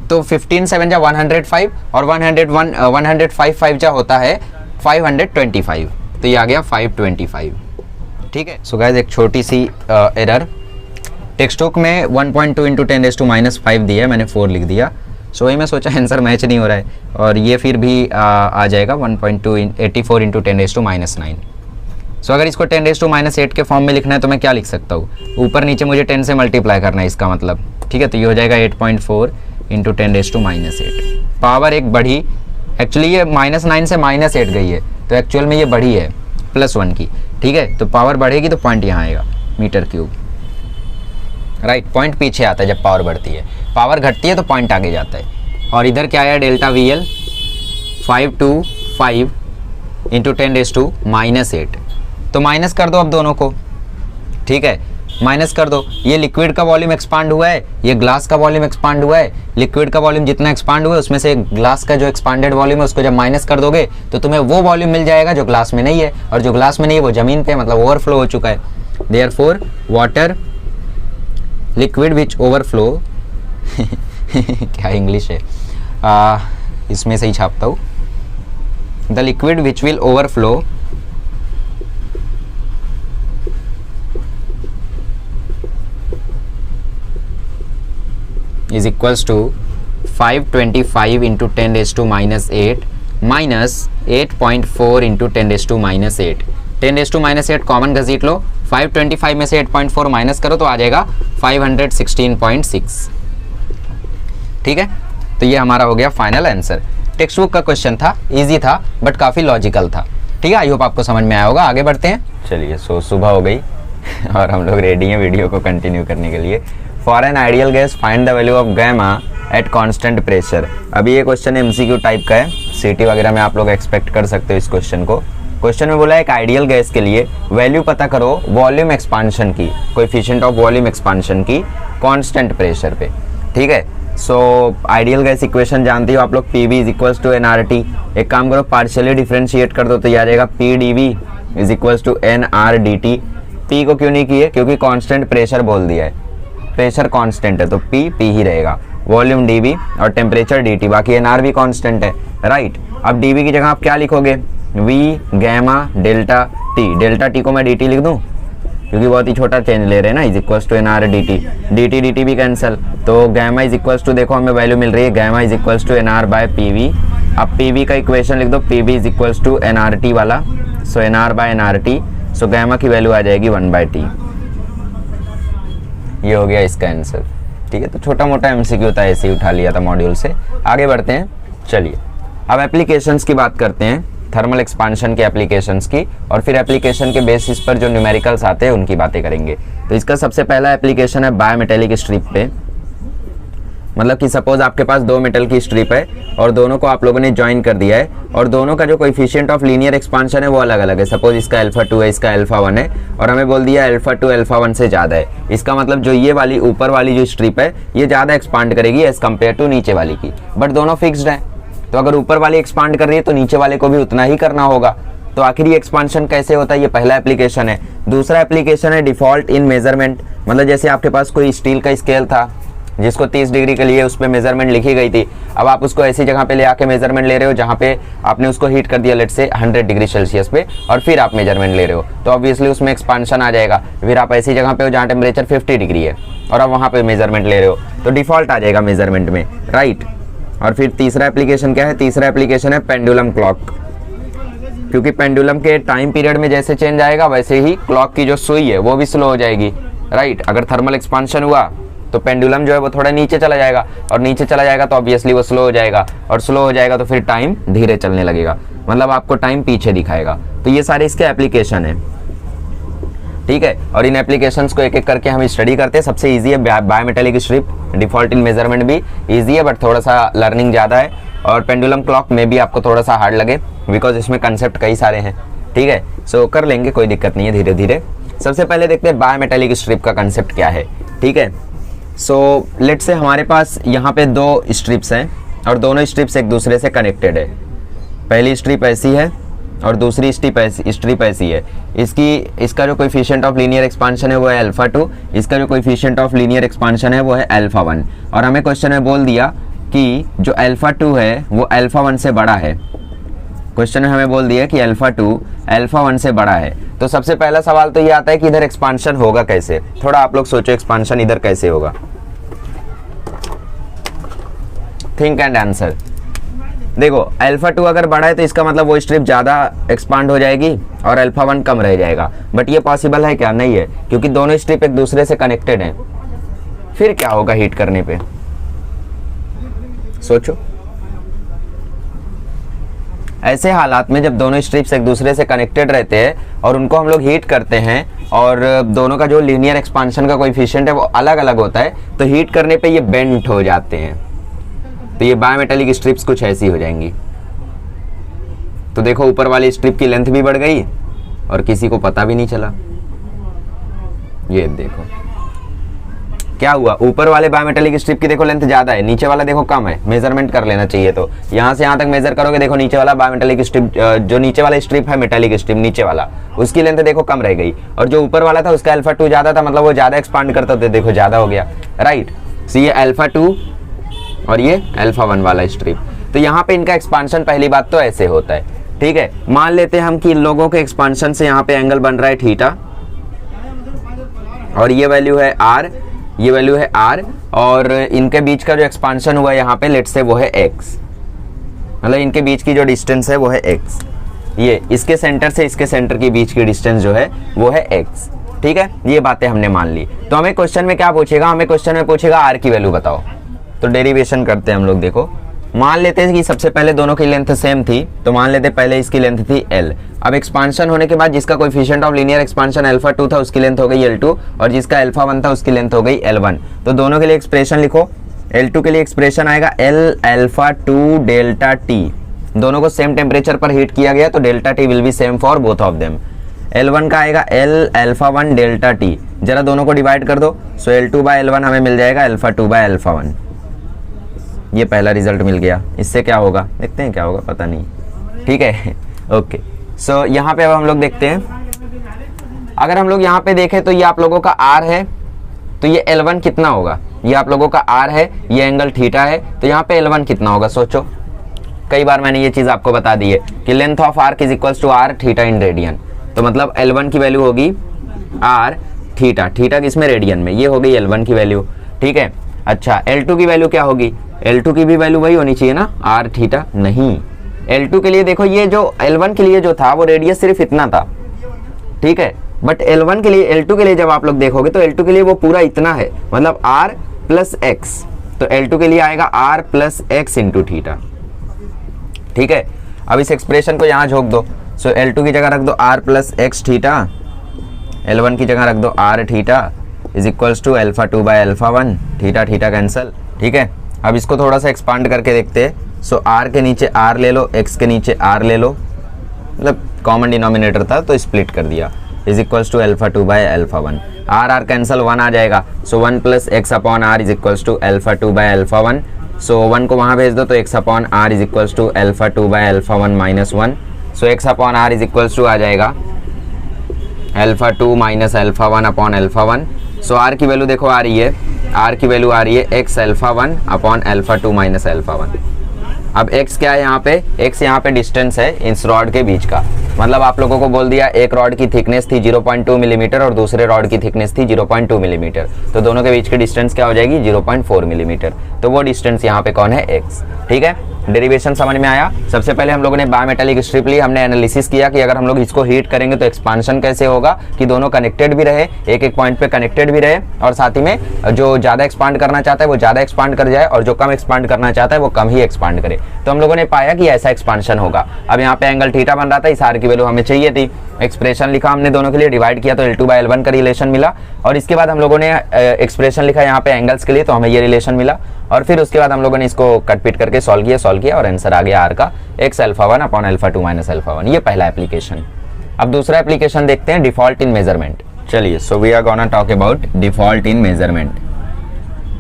तो 15 7 जा 105 और 105 5 जा होता है 525, तो ये आ गया 525। ठीक है, सो गाइस एक छोटी सी एरर, टेक्स्ट बुक में 1.2 इंटू 10⁻⁵ दिया है, मैंने 4 लिख दिया। सो वही मैं सोचा आंसर मैच नहीं हो रहा है, और ये फिर भी आ जाएगा 1.2 इंटू 10⁻⁹। सो अगर इसको 10⁻⁸ के फॉर्म में लिखना है तो मैं क्या लिख सकता हूँ, ऊपर नीचे मुझे 10 से मल्टीप्लाई करना है इसका मतलब। ठीक है, तो ये हो जाएगा 8.4 इंटू 10⁻⁸। पावर एक बढ़ी, एक्चुअली ये -9 से -8 गई है, तो एक्चुअल में ये बढ़ी है +1 की। ठीक है, तो पावर बढ़ेगी तो पॉइंट यहाँ आएगा मीटर क्यूब। राइट, पॉइंट पीछे आता है जब पावर बढ़ती है, पावर घटती है तो पॉइंट आगे जाता है। और इधर क्या आया, डेल्टा VL 525 इंटू 10⁻⁻⁸, तो माइनस कर दो अब दोनों को। ठीक है, माइनस कर दो, ये लिक्विड का वॉल्यूम एक्सपांड हुआ है, ये ग्लास का वॉल्यूम एक्सपांड हुआ है। लिक्विड का वॉल्यूम जितना एक्सपांड हुआ है उसमें से ग्लास का जो एक्सपांडेड वॉल्यूम है उसको जब माइनस कर दोगे तो तुम्हें वो वॉल्यूम मिल जाएगा जो ग्लास में नहीं है, और जो ग्लास में नहीं है वो जमीन पे मतलब ओवरफ्लो हो चुका है। देयरफॉर वाटर लिक्विड विच ओवरफ्लो क्या इंग्लिश है, इसमें से ही छापता हूँ। The liquid which will overflow is equals to 525 into 10 raised to minus 8 minus 8.4 into 10 raised to minus 8। 10 raised to minus 8 common घसीट लो, 525 में से 8.4 माइनस करो तो आ जाएगा 516.6। ठीक है, तो ये हमारा हो गया फाइनल आंसर। टेक्स्ट बुक का क्वेश्चन था, इजी था बट काफ़ी लॉजिकल था। ठीक है, आई होप आपको समझ में आया होगा। आगे बढ़ते हैं। चलिए, सो सुबह हो गई और हम लोग रेडी हैं वीडियो को कंटिन्यू करने के लिए। For an ideal gas find the value of gamma at constant pressure. अभी ये क्वेश्चन एमसीक्यू टाइप का है, सीटी वगैरह में आप लोग एक्सपेक्ट कर सकते हो इस क्वेश्चन को। क्वेश्चन में बोला है एक आइडियल गैस के लिए वैल्यू पता करो वॉल्यूम एक्सपांशन की, कोएफिशिएंट ऑफ वॉल्यूम एक्सपांशन की कांस्टेंट प्रेशर पे। ठीक है, सो आइडियल गैस इक्वेशन जानती हो आप लोग, P V is equals to N R T. एक काम करो, पार्शियली डिफ्रेंशिएट कर दो तो ये आ जाएगा P D V is equals to N R D T. P को क्यों नहीं किए, क्योंकि कांस्टेंट प्रेशर बोल दिया है, प्रेशर कांस्टेंट है तो पी पी ही रहेगा। वॉल्यूम डीवी और टेम्परेचर डीटी, बाकी एनआर भी कांस्टेंट है, राइट। अब डीवी की जगह आप क्या लिखोगे, V gamma delta T. Delta T को मैं डी टी लिख दूं क्योंकि बहुत ही छोटा चेंज ले रहे हैं ना, is equals to NR D T. D T D T भी कैंसिल, तो गैमा इज इक्वल्स टू, देखो हमें वैल्यू मिल रही है gamma is equals to NR by P V. अब पी वी का इक्वेशन लिख दो, P V is equals to NR T वाला, so NR by NR T, so gamma की वैल्यू आ जाएगी 1/t। ये हो गया इसका आंसर। ठीक है, तो छोटा मोटा एमसीक्यू था, ऐसे ही उठा लिया था मॉड्यूल से। आगे बढ़ते हैं। चलिए अब एप्लीकेशंस की बात करते हैं, थर्मल एक्सपांशन के एप्लीकेशंस की, और फिर एप्लीकेशन के बेसिस पर जो न्यूमेरिकल्स आते हैं उनकी बातें करेंगे। तो इसका सबसे पहला एप्लीकेशन है बायोमेटेलिक स्ट्रिप पे। मतलब कि सपोज आपके पास दो मेटल की स्ट्रिप है और दोनों को आप लोगों ने ज्वाइन कर दिया है और दोनों का जो कोएफिशिएंट ऑफ लीनियर एक्सपांशन है वो अलग अलग है। सपोज इसका अल्फा 2 है, इसका अल्फा 1 है, और हमें बोल दिया अल्फा 2 अल्फा 1 से ज़्यादा है। इसका मतलब जो ये वाली ऊपर वाली जो स्ट्रिप है ये ज़्यादा एक्सपांड करेगी एज कम्पेयर टू नीचे वाली की, बट दोनों फिक्स्ड है। तो अगर ऊपर वाली एक्सपांड कर रही है तो नीचे वाले को भी उतना ही करना होगा। तो आखिर ये एक्सपांशन कैसे होता है, ये पहला एप्लीकेशन है। दूसरा एप्लीकेशन है डिफॉल्ट इन मेजरमेंट। मतलब जैसे आपके पास कोई स्टील का स्केल था जिसको 30 डिग्री के लिए उस पर मेजरमेंट लिखी गई थी, अब आप उसको ऐसी जगह पे ले आके मेजरमेंट ले रहे हो जहाँ पे आपने उसको हीट कर दिया लेट से 100 डिग्री सेल्सियस पे, और फिर आप मेजरमेंट ले रहे हो तो ऑब्वियसली उसमें एक्सपांशन आ जाएगा। फिर आप ऐसी जगह पे हो जहाँ टेम्परेचर 50 डिग्री है और आप वहाँ पे मेजरमेंट ले रहे हो तो डिफॉल्ट आ जाएगा मेजरमेंट में, राइट। और फिर तीसरा एप्लीकेशन क्या है, तीसरा एप्लीकेशन है पेंडुलम क्लॉक। क्योंकि पेंडुलम के टाइम पीरियड में जैसे चेंज आएगा वैसे ही क्लॉक की जो सुई है वो भी स्लो हो जाएगी, राइट। अगर थर्मल एक्सपांशन हुआ तो पेंडुलम जो है वो थोड़ा नीचे चला जाएगा, और नीचे चला जाएगा तो ऑब्वियसली वो स्लो हो जाएगा, और स्लो हो जाएगा तो फिर टाइम धीरे चलने लगेगा, मतलब आपको टाइम पीछे दिखाएगा। तो ये सारे इसके एप्लीकेशन है, ठीक है। और इन एप्लीकेशंस को एक एक करके हम स्टडी करते हैं। सबसे इजी है bimetallic strip, default in measurement भी इजी है बट थोड़ा सा लर्निंग ज़्यादा है, और पेंडुलम क्लॉक में भी आपको थोड़ा सा हार्ड लगे बिकॉज इसमें कंसेप्ट कई सारे हैं, ठीक है। सो कर लेंगे, कोई दिक्कत नहीं है, धीरे धीरे। सबसे पहले देखते हैं बायोमेटेलिक स्ट्रिप का कंसेप्ट क्या है, ठीक है। सो लेट से हमारे पास यहाँ पे दो स्ट्रिप्स हैं और दोनों स्ट्रिप्स एक दूसरे से कनेक्टेड है। पहली स्ट्रिप ऐसी है और दूसरी स्ट्रिप ऐसी है। इसका जो कोएफिशिएंट ऑफ लीनियर एक्सपांशन है वो है अल्फा 2, इसका जो कोएफिशिएंट ऑफ लीनियर एक्सपांशन है वो है अल्फा 1, और हमें क्वेश्चन में बोल दिया कि जो अल्फा 2 है वो अल्फा 1 से बड़ा है। क्वेश्चन में हमें बोल दिया कि अल्फा 2 अल्फा 1 से बड़ा है। तो सबसे पहला सवाल तो ये आता है कि इधर एक्सपांशन होगा कैसे। थोड़ा आप लोग सोचो एक्सपांशन इधर कैसे होगा, थिंक एंड आंसर। देखो अल्फा 2 अगर बड़ा है तो इसका मतलब वो स्ट्रिप ज़्यादा एक्सपांड हो जाएगी और अल्फा 1 कम रह जाएगा, बट ये पॉसिबल है क्या, नहीं है, क्योंकि दोनों स्ट्रिप एक दूसरे से कनेक्टेड हैं। फिर क्या होगा हीट करने पे, सोचो। ऐसे हालात में जब दोनों स्ट्रिप्स एक दूसरे से कनेक्टेड रहते हैं और उनको हम लोग हीट करते हैं और दोनों का जो लीनियर एक्सपांशन का कोएफिशिएंट है वो अलग अलग होता है, तो हीट करने पे ये बेंट हो जाते हैं। तो ये बायोमेटेलिक स्ट्रिप्स कुछ ऐसी हो जाएंगी। तो देखो ऊपर वाली स्ट्रिप की लेंथ भी बढ़ गई और किसी को पता भी नहीं चला। ये देखो क्या हुआ, ऊपर वाले बायोमेटालिक स्ट्रिप की देखो लेंथ ज्यादा है, नीचे वाला देखो कम है, मेजरमेंट कर लेना चाहिए। तो यहाँ से यहाँ तक मेजर करोगे, देखो नीचे वाला बायोमेटालिक स्ट्रिप, जो नीचे वाला स्ट्रिप है मेटालिक स्ट्रिप नीचे वाला, उसकी लेंथ देखो कम रह गई, और जो ऊपर वाला था उसका अल्फा 2 ज्यादा था, मतलब वो ज्यादा एक्सपांड करता था, देखो ज्यादा हो गया, राइट। सो ये अल्फा 2 और ये अल्फा 1 वाला स्ट्रिप। तो यहाँ पे इनका एक्सपांशन पहली बात तो ऐसे होता है, ठीक है। मान लेते हैं हम कि इन लोगों के एक्सपांशन से यहाँ पे एंगल बन रहा है थीटा, और ये वैल्यू है आर, ये वैल्यू है आर, और इनके बीच का जो एक्सपांशन हुआ यहाँ पे लेट्स से वो है एक्स, मतलब इनके बीच की जो डिस्टेंस है वो है एक्स। ये इसके सेंटर से इसके सेंटर के बीच की डिस्टेंस जो है वो है एक्स, ठीक है। ये बातें हमने मान ली। तो हमें क्वेश्चन में क्या पूछेगा, हमें क्वेश्चन में पूछेगा आर की वैल्यू बताओ। तो डेरिवेशन करते हैं हम लोग। देखो मान लेते हैं कि सबसे पहले दोनों की लेंथ सेम थी, तो मान लेते हैं पहले इसकी लेंथ थी L। अब एक्सपांशन होने के बाद जिसका coefficient of linear expansion alpha 2 था उसकी लेंथ हो गई L2, और जिसका अल्फा 1 था उसकी लेंथ हो गई L1। तो दोनों के लिए एक्सप्रेशन लिखो। L2 के लिए एक्सप्रेशन आएगा L अल्फा 2 डेल्टा T, दोनों को सेम टेम्परेचर पर हीट किया गया तो delta T will be same for both of them. L1 का आएगा L अल्फा 1 डेल्टा T, जरा दोनों को डिवाइड कर दो, सो L2 बाय L1 हमें मिल जाएगा अल्फा 2 बाय अल्फा 1। ये पहला रिजल्ट मिल गया। इससे क्या होगा देखते हैं, क्या होगा पता नहीं, ठीक है, ओके। सो यहाँ पे अब हम लोग देखते हैं, अगर हम लोग यहाँ पे देखें तो ये आप लोगों का R है, तो ये L1 कितना होगा, ये आप लोगों का R है, ये एंगल थीटा है, तो यहाँ पे L1 कितना होगा सोचो। कई बार मैंने ये चीज आपको बता दी है कि length of arc is equals to R theta in radian, तो मतलब L1 की वैल्यू होगी R थीटा, थीटा किसमें रेडियन में, ये हो गई L1 की वैल्यू, ठीक है। अच्छा L2 की वैल्यू क्या होगी, L2 की भी वैल्यू वही होनी चाहिए ना, R थीटा, नहीं L2 के लिए देखो ये जो L1 के लिए जो था वो रेडियस सिर्फ इतना था, ठीक है, बट L1 के लिए, L2 के लिए जब आप लोग देखोगे तो L2 के लिए वो पूरा इतना है, मतलब R प्लस एक्स, तो L2 के लिए आएगा R plus x into theta, ठीक है। अब इस एक्सप्रेशन को यहाँ झोंक दो, सो L2 की जगह रख दो R plus x theta, L1 की जगह रख दो R theta is equals to alpha 2 by alpha 1, theta theta cancel, ठीक है। अब इसको थोड़ा सा एक्सपांड करके देखते हैं, सो R के नीचे R ले लो, X के नीचे R ले लो, मतलब कॉमन डिनोमिनेटर था तो स्प्लिट कर दिया, is equals to alpha 2 by alpha 1, R cancel 1 आ जाएगा, so 1 plus X upon R is equals to alpha 2 by alpha 1, so 1 को वहाँ भेज दो तो x upon R is equals to alpha 2 by alpha 1 minus 1, so x upon R is equals to आ जाएगा alpha 2 minus alpha 1 upon alpha 1। So R की value देखो आ रही है, R की वैल्यू आ रही है x alpha 1 upon alpha 2 minus alpha 1। अब x क्या है यहाँ पे, x यहाँ पे डिस्टेंस है इस रॉड के बीच का, मतलब आप लोगों को बोल दिया एक रॉड की थिकनेस थी 0.2 मिलीमीटर और दूसरे रॉड की थिकनेस थी 0.2 मिलीमीटर, तो दोनों के बीच की डिस्टेंस क्या हो जाएगी 0.4 मिलीमीटर, तो वो डिस्टेंस यहाँ पे कौन है x, ठीक है। डेरिवेशन समझ में आया। सबसे पहले हम लोगों ने बायोमेटालिक स्ट्रिप ली, हमने एनालिसिस किया कि अगर हम लोग इसको हीट करेंगे तो एक्सपांशन कैसे होगा, कि दोनों कनेक्टेड भी रहे, एक एक पॉइंट पे कनेक्टेड भी रहे, और साथ ही में जो ज़्यादा एक्सपांड करना चाहता है वो ज़्यादा एक्सपांड कर जाए और जो कम एक्सपांड करना चाहता है वो कम ही एक्सपांड करे। तो हम लोगों ने पाया कि ऐसा एक्सपांशन होगा। अब यहाँ पे एंगल थीटा बन रहा था, इस आर की वैल्यू हमें चाहिए थी, एक्सप्रेशन लिखा हमने दोनों के लिए, डिवाइड किया तो L2 बाय L1 का रिलेशन मिला, और इसके बाद हम लोगों ने एक्सप्रेशन लिखा यहाँ पे एंगल्स के लिए तो हमें ये रिलेशन मिला, और फिर उसके बाद हम लोगों ने इसको कटपीट करके सॉल्व किया और आंसर आ गया R का x alpha 1 upon alpha 2 minus alpha 1। ये पहला एप्लीकेशन। अब दूसरा एप्लीकेशन देखते हैं, डिफॉल्ट इन मेजरमेंट। चलिए, so we are gonna talk about default in measurement,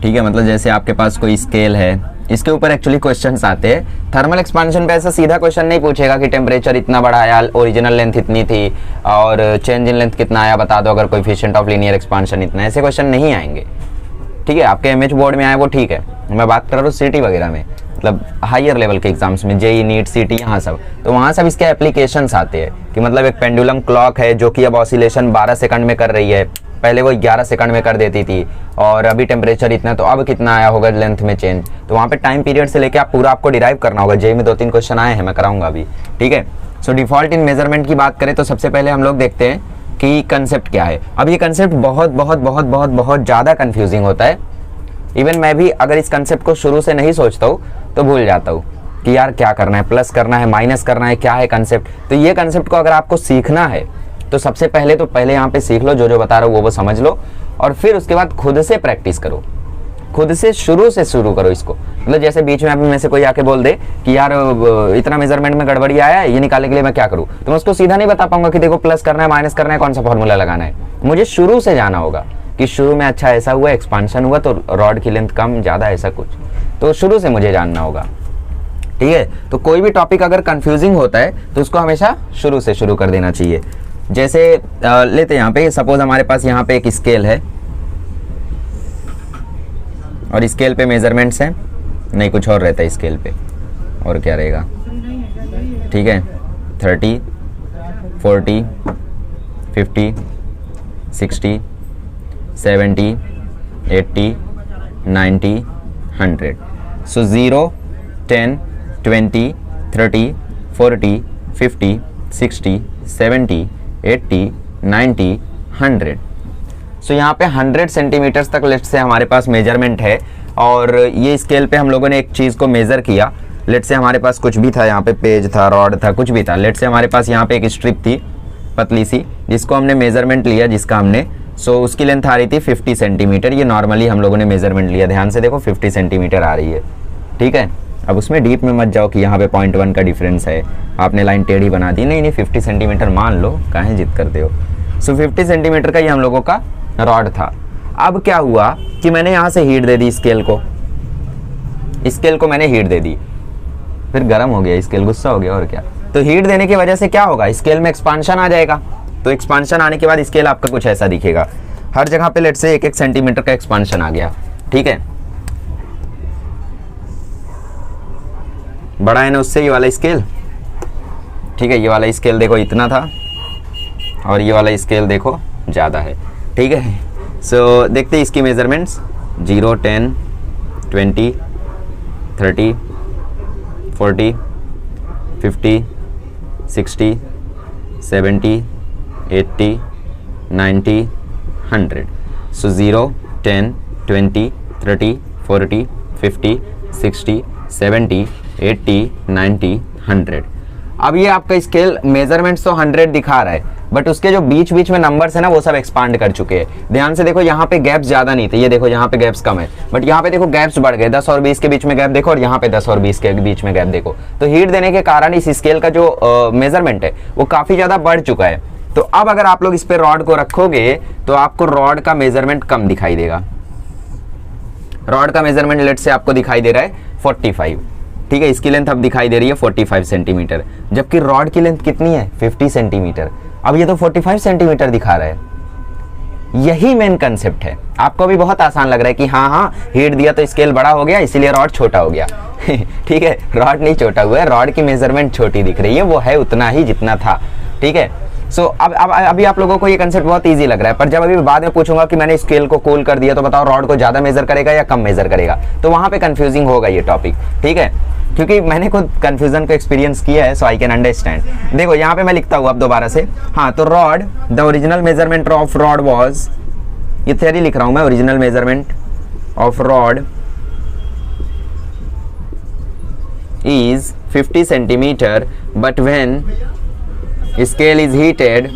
ठीक है। मतलब जैसे आपके पास कोई स्केल है, इसके ऊपर एक्चुअली क्वेश्चंस आते हैं। थर्मल एक्सपांशन पे ऐसा सीधा क्वेश्चन नहीं पूछेगा कि टेम्परेचर इतना बढ़ाया, ओरिजिनल लेंथ इतनी थी और चेंज इन लेंथ कितना आया बता दो, अगर कोएफिशिएंट ऑफ लीनियर एक्सपांशन इतना, ऐसे क्वेश्चन नहीं आएंगे, ठीक है। आपके एमएच बोर्ड में आए वो ठीक है, मैं बात कर रहा हूँ सिटी वगैरह में, मतलब हायर लेवल के एग्जाम्स में, जेई नीट सिटी यहाँ सब, तो वहाँ सब इसके एप्लीकेशंस आते हैं कि मतलब एक पेंडुलम क्लॉक है जो कि अब ऑसिलेशन 12 सेकंड में कर रही है, पहले वो 11 सेकंड में कर देती थी, और अभी टेम्परेचर इतना, तो अब कितना आया होगा लेंथ में चेंज, तो वहाँ पे टाइम पीरियड से लेके आप पूरा आपको डिराइव करना होगा। जेई में 2-3 क्वेश्चन आए हैं, मैं कराऊंगा अभी, ठीक है। सो डिफॉल्ट इन मेजरमेंट की बात करें तो सबसे पहले हम लोग देखते हैं कि कंसेप्ट क्या है। अब ये कंसेप्ट बहुत बहुत बहुत बहुत बहुत ज़्यादा कन्फ्यूजिंग होता है, इवन मैं भी अगर इस कंसेप्ट को शुरू से नहीं सोचता हूँ तो भूल जाता हूँ कि यार क्या करना है, प्लस करना है, माइनस करना है, क्या है कंसेप्ट। तो ये कंसेप्ट को अगर आपको सीखना है तो सबसे पहले तो यहाँ पे सीख लो, जो बता रहा हूँ वो समझ लो, और फिर उसके बाद खुद से प्रैक्टिस करो, खुद से शुरू करो इसको। मतलब जैसे बीच में अभी में से कोई आके बोल दे कि यार इतना मेजरमेंट में गड़बड़ी आया है, ये निकालने के लिए मैं क्या करूँ, तो मैं उसको सीधा नहीं बता पाऊंगा कि देखो प्लस करना है, माइनस करना है, कौन सा फॉर्मूला लगाना है। मुझे शुरू से जाना होगा कि शुरू में अच्छा ऐसा हुआ, एक्सपांशन हुआ तो रॉड की लेंथ कम ज़्यादा ऐसा कुछ, तो शुरू से मुझे जानना होगा। ठीक है, तो कोई भी टॉपिक अगर कंफ्यूजिंग होता है तो उसको हमेशा शुरू से शुरू कर देना चाहिए। जैसे लेते हैं यहाँ पे, सपोज हमारे पास यहाँ पे एक स्केल है और स्केल पे मेजरमेंट्स हैं, नहीं कुछ और रहता है स्केल पे, और क्या रहेगा, ठीक है, 30, 40, 50, 60, 70, 80, 90, 100। सो 0, 10, 20, 30, 40, 50, 60, 70, 80, 90, 100। सो यहाँ पे 100 सेंटीमीटर्स तक लेट से हमारे पास मेजरमेंट है, और ये स्केल पे हम लोगों ने एक चीज़ को मेज़र किया। लेट से हमारे पास कुछ भी था, यहाँ पे पेज था, रॉड था, कुछ भी था। लेट से हमारे पास यहाँ पे एक स्ट्रिप थी पतली सी, जिसको हमने मेजरमेंट लिया, जिसका हमने उसकी लेंथ आ रही थी 50 सेंटीमीटर। ये नॉर्मली हम लोगों ने मेजरमेंट लिया, ध्यान से देखो 50 सेंटीमीटर आ रही है। ठीक है, अब उसमें डीप में मत जाओ कि यहाँ पे 0.1 का डिफरेंस है, आपने लाइन टेढ़ी बना दी, नहीं 50 सेंटीमीटर मान लो, काहे जिद करते हो। 50 सेंटीमीटर का ये हम लोगों का रॉड था। अब क्या हुआ कि मैंने यहाँ से हीट दे दी स्केल को मैंने हीट दे दी, फिर गर्म हो गया स्केल, गुस्सा हो गया, और क्या। तो हीट देने की वजह से क्या होगा, स्केल में एक्सपांशन आ जाएगा। तो एक्सपांशन आने के बाद स्केल आपका कुछ ऐसा दिखेगा, हर जगह पे लेट से 1-1 सेंटीमीटर का एक्सपांशन आ गया। ठीक है, बड़ा है ना उससे ये वाला स्केल। ठीक है, ये वाला स्केल देखो इतना था और ये वाला स्केल देखो ज़्यादा है। ठीक है, सो देखते हैं इसकी मेजरमेंट्स, 0, 10, 20, 30, 40, 50, 60, 70, 80, 90, 100। सो 0, 10, 20, 30, 40, 50, 60, 70, 80, 90, 100। अब ये आपका स्केल मेजरमेंट्स तो 100 दिखा रहा है, बट उसके जो बीच बीच में नंबर्स है ना वो सब एक्सपांड कर चुके हैं। ध्यान से देखो, यहाँ पे गैप्स ज़्यादा नहीं थे, ये देखो यहाँ पे गैप्स कम है, बट यहाँ पे देखो गैप्स बढ़ गए, 10 और 20 के बीच में गैप देखो, और यहाँ पे 10 और 20 के बीच में गैप देखो। तो हीट देने के कारण इस स्केल का जो मेजरमेंट है वो काफ़ी ज़्यादा बढ़ चुका है। तो अब अगर आप लोग इस पर रॉड को रखोगे तो आपको रॉड का मेजरमेंट कम दिखाई देगा। रॉड का मेजरमेंट लेट से आपको दिखाई दे रहा है 45। ठीक है, इसकी लेंथ अब दिखाई दे रही है 45 सेंटीमीटर, जबकि रॉड की लेंथ कितनी है 50 सेंटीमीटर। अब ये तो 45 सेंटीमीटर दिखा रहा है। यही मेन कंसेप्ट है। आपको भी बहुत आसान लग रहा है कि हाँ हीट दिया तो स्केल बड़ा हो गया इसीलिए रॉड छोटा हो गया। ठीक है, रॉड नहीं छोटा हुआ है, रॉड की मेजरमेंट छोटी दिख रही है, वो है उतना ही जितना था। ठीक है, सो अब अभी आप लोगों को ये कंसेप्ट बहुत इजी लग रहा है, पर जब अभी बाद में पूछूंगा कि मैंने स्केल को कूल कर दिया तो बताओ रॉड को ज़्यादा मेजर करेगा या कम मेजर करेगा, तो वहाँ पे कंफ्यूजिंग होगा ये टॉपिक। ठीक है, क्योंकि मैंने खुद कंफ्यूजन को एक्सपीरियंस किया है, सो आई कैन अंडरस्टैंड। देखो यहाँ पे मैं लिखता हूँ अब दोबारा से, हाँ, तो rod, the original measurement of rod was, ये थ्योरी लिख रहा हूँ मैं, original measurement of rod is 50 centimetre, but when scale is heated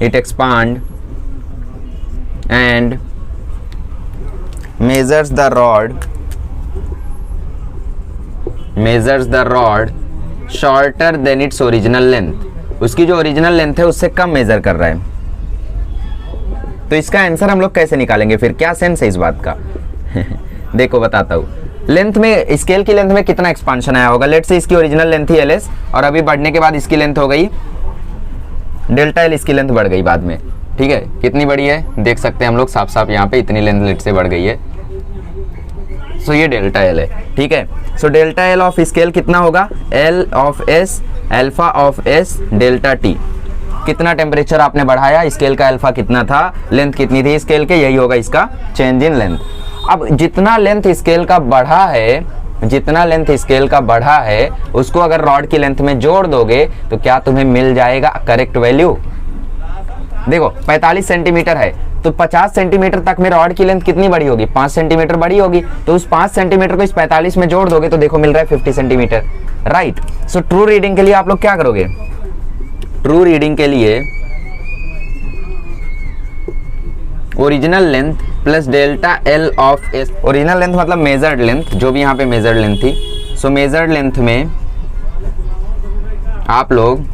it expand and measures the rod shorter than its original length। उसकी जो ओरिजिनल लेंथ है उससे कम major कर रहा है। तो इसका आंसर हम लोग कैसे निकालेंगे फिर, क्या सेंस है इस बात का? देखो बताता हूँ। लेंथ में, स्केल की लेंथ में कितना एक्सपांशन आया होगा, लेट से इसकी ओरिजिनल लेंथ थी LS और अभी बढ़ने के बाद इसकी लेंथ हो गई डेल्टा L, इसकी लेंथ बढ़ गई बाद में। ठीक है, कितनी बड़ी है देख सकते हैं हम लोग साफ साफ, यहाँ पे इतनी लेंथ लेट से बढ़ गई है। सो ये डेल्टा L है। ठीक है, so delta L of scale कितना होगा, L of S alpha of S delta T। कितना टेम्परेचर आपने बढ़ाया, स्केल का अल्फा कितना था, लेंथ कितनी थी स्केल के, यही होगा इसका चेंज इन लेंथ। अब जितना लेंथ स्केल का बढ़ा है उसको अगर रॉड की लेंथ में जोड़ दोगे तो क्या तुम्हें मिल जाएगा करेक्ट वैल्यू। देखो 45 सेंटीमीटर है तो 50 सेंटीमीटर तक में रॉड की लेंथ कितनी बड़ी होगी, 5 सेंटीमीटर बड़ी होगी। तो उस 5 सेंटीमीटर को इस 45 में जोड़ दोगे तो देखो मिल रहा है 50 centimetre, right. So true reading के लिए आप लोग क्या करोगे, ट्रू रीडिंग के लिए original length plus delta L of S। Original length मतलब मेजर्ड लेंथ, जो भी यहाँ पे मेजर्ड लेंथ थी। सो मेजर्ड लेंथ में आप लोग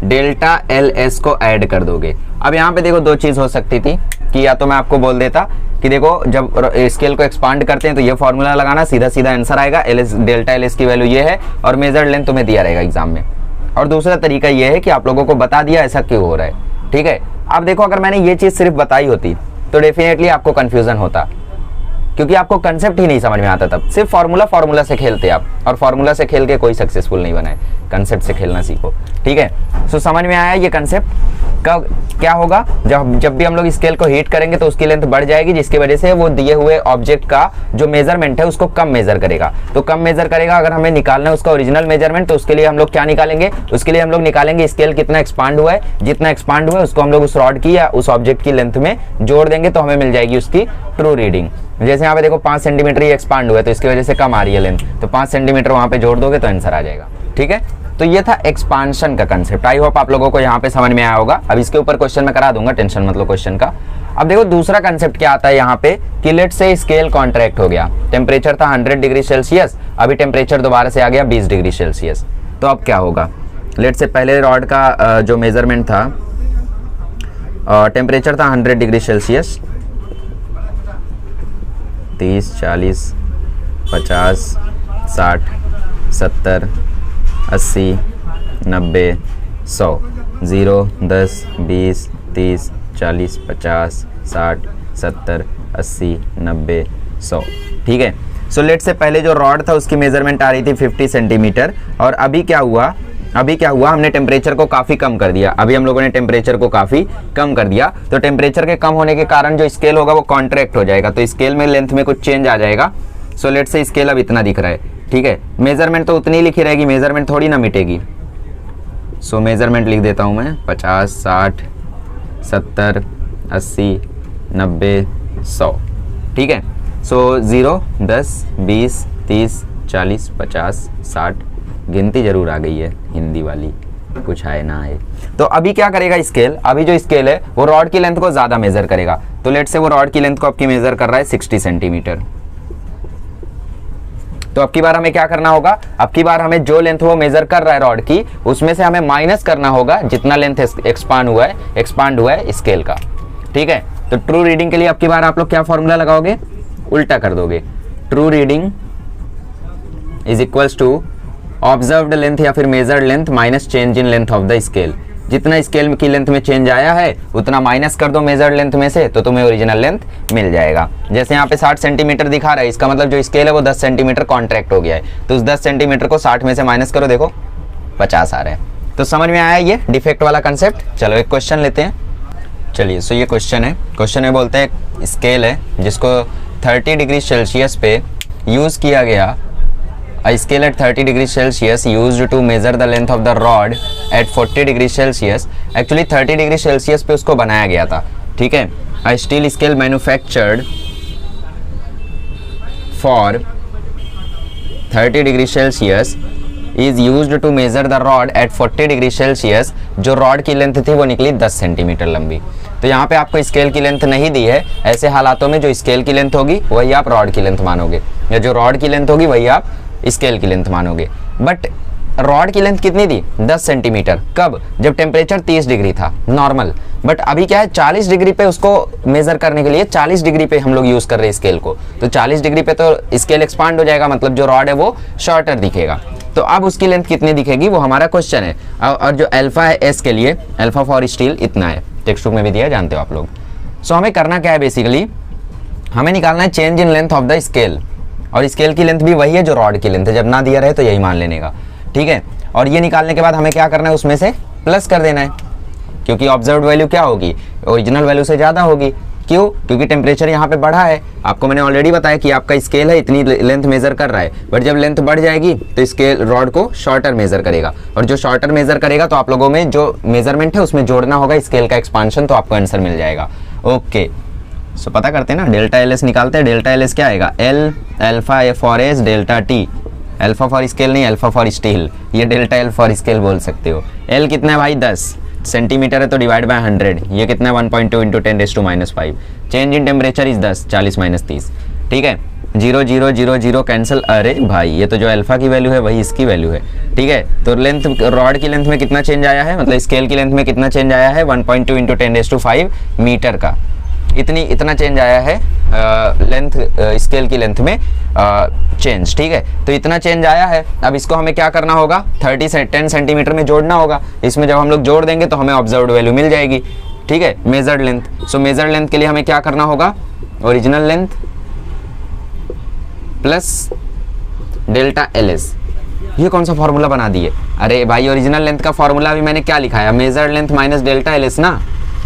डेल्टा एल एस को ऐड कर दोगे। अब यहाँ पे देखो दो चीज़ हो सकती थी कि या तो मैं आपको बोल देता कि देखो जब स्केल को एक्सपांड करते हैं तो ये फॉर्मूला लगाना, सीधा सीधा आंसर आएगा, L S delta L S की वैल्यू ये है और मेजर्ड लेंथ तुम्हें दिया रहेगा एग्जाम में। और दूसरा तरीका ये है कि आप लोगों को बता दिया ऐसा क्यों हो रहा है। ठीक है, अब देखो अगर मैंने ये चीज़ सिर्फ बताई होती तो डेफिनेटली आपको कन्फ्यूजन होता, क्योंकि आपको कंसेप्ट ही नहीं समझ में आता। तब सिर्फ फार्मूला से खेलते आप, और फार्मूला से खेल के कोई सक्सेसफुल नहीं बना है। कंसेप्ट से खेलना सीखो। ठीक है, सो समझ में आया ये कंसेप्ट। कब क्या होगा, जब भी हम लोग स्केल को हीट करेंगे तो उसकी लेंथ बढ़ जाएगी, जिसकी वजह से वो दिए हुए ऑब्जेक्ट का जो मेजरमेंट है उसको कम मेजर करेगा। तो कम मेजर करेगा, अगर हमें निकालना है उसका ओरिजिनल मेजरमेंट, तो उसके लिए हम लोग क्या निकालेंगे, उसके लिए हम लोग निकालेंगे स्केल कितना एक्सपांड हुआ है। जितना एक्सपांड हुआ है उसको हम लोग उस रॉड की या उस ऑब्जेक्ट की लेंथ में जोड़ देंगे, तो हमें मिल जाएगी उसकी ट्रू रीडिंग। जैसे यहाँ पे देखो 5 सेंटीमीटर ही एक्सपांड हुआ है, तो इसकी वजह से कम आ रही है लेंथ, तो 5 सेंटीमीटर वहाँ पे जोड़ दोगे तो आंसर आ जाएगा। ठीक है, तो ये था एक्सपांशन का कंसेप्ट। आई होप आप लोगों को यहाँ पे समझ में आया होगा। अब इसके ऊपर क्वेश्चन मैं करा दूंगा, टेंशन मतलब क्वेश्चन का। अब देखो दूसरा कंसेप्ट क्या आता है यहाँ पे कि लेट से स्केल कॉन्ट्रैक्ट हो गया। टेम्परेचर था 100 डिग्री सेल्सियस, अभी टेम्परेचर दोबारा से आ गया 20 डिग्री सेल्सियस। तो अब क्या होगा, लेट से पहले रॉड का जो मेजरमेंट था, टेम्परेचर था 100 डिग्री सेल्सियस, 30, 40, 50, 60, 70, 80, 90, 100, 0, 10, 20, 30, 40, 50, 60, 70, 80, 90, 100। ठीक है, सो लेट से पहले जो रॉड था उसकी मेजरमेंट आ रही थी 50 सेंटीमीटर, और अभी क्या हुआ, हमने टेम्परेचर को काफ़ी कम कर दिया। अभी हम लोगों ने टेम्परेचर को काफ़ी कम कर दिया, तो टेम्परेचर के कम होने के कारण जो स्केल होगा वो कॉन्ट्रैक्ट हो जाएगा, तो स्केल में लेंथ में कुछ चेंज आ जाएगा। सो लेट से स्केल अब इतना दिख रहा है। ठीक है, मेजरमेंट तो उतनी लिखी रहेगी, मेजरमेंट थोड़ी ना मिटेगी। सो मेजरमेंट लिख देता हूँ मैं 50, 60, 70, 80, 90, 100। ठीक है, सो 0, 10, 20, 30, 40, 50, 60, गिनती जरूर आ गई है हिंदी वाली, कुछ आए ना आए। तो अभी क्या करेगा स्केल, अभी जो स्केल है वो रॉड की लेंथ को ज़्यादा मेजर करेगा। तो लेट से वो रॉड की लेंथ को आपकी मेजर कर रहा है 60 सेंटीमीटर। तो अब की बार हमें क्या करना होगा, अब की बार हमें जो लेंथ वो मेजर कर रहा है रॉड की, उसमें से हमें माइनस करना होगा जितना लेंथ एक्सपांड हुआ है स्केल का। ठीक है, तो ट्रू रीडिंग के लिए अब की बार आप लोग क्या फॉर्मूला लगाओगे, उल्टा कर दोगे। True reading is equals to observed length या फिर measured length minus change in length of the scale. जितना स्केल की लेंथ में चेंज आया है उतना माइनस कर दो मेजर्ड लेंथ में से, तो तुम्हें ओरिजिनल लेंथ मिल जाएगा। जैसे यहाँ पे 60 सेंटीमीटर दिखा रहा है, इसका मतलब जो स्केल है वो 10 सेंटीमीटर कॉन्ट्रैक्ट हो गया है, तो उस 10 सेंटीमीटर को 60 में से माइनस करो, देखो 50 आ रहा है। तो समझ में आया ये डिफेक्ट वाला कंसेप्ट। चलो एक क्वेश्चन लेते हैं। चलिए, सो ये क्वेश्चन है, क्वेश्चन में बोलते हैं स्केल है जिसको 30 डिग्री सेल्सियस पे यूज़ किया गया। A scale at 30 degree Celsius used to measure the length of the rod at 40 degree Celsius. Actually 30 degree Celsius पे उसको बनाया गया था। ठीक है, A steel scale manufactured for 30 degree Celsius is used to measure the rod at 40 degree Celsius. जो rod की length थी वो निकली 10 सेंटीमीटर लंबी। तो यहाँ पे आपको स्केल की लेंथ नहीं दी है, ऐसे हालातों में जो स्केल की लेंथ होगी वही आप रॉड की लेंथ मानोगे, या जो रॉड की लेंथ होगी वही आप स्केल की लेंथ मानोगे। बट रॉड की लेंथ कितनी थी, 10 सेंटीमीटर। कब, जब टेम्परेचर 30 डिग्री था नॉर्मल। बट अभी क्या है, 40 डिग्री पे उसको मेजर करने के लिए 40 डिग्री पे हम लोग यूज़ कर रहे हैं स्केल को, तो 40 डिग्री पे तो स्केल एक्सपांड हो जाएगा, मतलब जो रॉड है वो शॉर्टर दिखेगा। तो अब उसकी लेंथ कितनी दिखेगी वो हमारा क्वेश्चन है। और जो अल्फा है एस के लिए, अल्फा फॉर स्टील इतना है, टेक्स्ट बुक में भी दिया है, जानते हो आप लोग। सो हमें करना क्या है, बेसिकली हमें निकालना है change in length of the scale, और स्केल की लेंथ भी वही है जो रॉड की लेंथ है, जब ना दिया रहे तो यही मान लेने का। ठीक है, और ये निकालने के बाद हमें क्या करना है, उसमें से प्लस कर देना है, क्योंकि ऑब्जर्व्ड वैल्यू क्या होगी, ओरिजिनल वैल्यू से ज़्यादा होगी। क्यों, क्योंकि टेम्परेचर यहाँ पे बढ़ा है। आपको मैंने ऑलरेडी बताया कि आपका स्केल है इतनी लेंथ मेजर कर रहा है, बट जब लेंथ बढ़ जाएगी तो स्केल रॉड को शॉर्टर मेजर करेगा, और जो शॉर्टर मेजर करेगा तो आप लोगों में जो मेजरमेंट है उसमें जोड़ना होगा स्केल का एक्सपांशन, तो आपको आंसर मिल जाएगा। ओके, सो पता करते हैं ना, डेल्टा एल एस निकालते हैं। डेल्टा एल एस क्या आएगा, L alpha for S delta T, alpha for scale नहीं, अल्फा फॉर स्टील, ये डेल्टा एल फॉर स्केल बोल सकते हो। एल कितना है भाई, 10 सेंटीमीटर है तो डिवाइड बाय 100, ये कितना है 1.2 × 10⁻⁵। Change in temperature is 10, 40 - 30। ठीक है, zero zero zero zero cancel, अरे भाई ये तो जो अल्फा की वैल्यू है वही इसकी वैल्यू है, ठीक है। तो लेंथ, रॉड की लेंथ में कितना चेंज आया है, मतलब स्केल की लेंथ में कितना चेंज आया है, 1.2 इंटू 10⁵ मीटर का इतना चेंज आया है लेंथ, स्केल की लेंथ में चेंज, ठीक है। तो इतना चेंज आया है। अब इसको हमें क्या करना होगा, 10 सेंटीमीटर में जोड़ना होगा। इसमें जब हम लोग जोड़ देंगे तो हमें ऑब्जर्व्ड वैल्यू मिल जाएगी, ठीक है, मेजर्ड लेंथ। सो मेजर्ड लेंथ के लिए हमें क्या करना होगा, original length plus delta LS। ये कौन सा फॉर्मूला बना दिए, अरे भाई ओरिजिनल लेंथ का फॉर्मूला भी मैंने क्या लिखा है, measured length minus delta LS ना।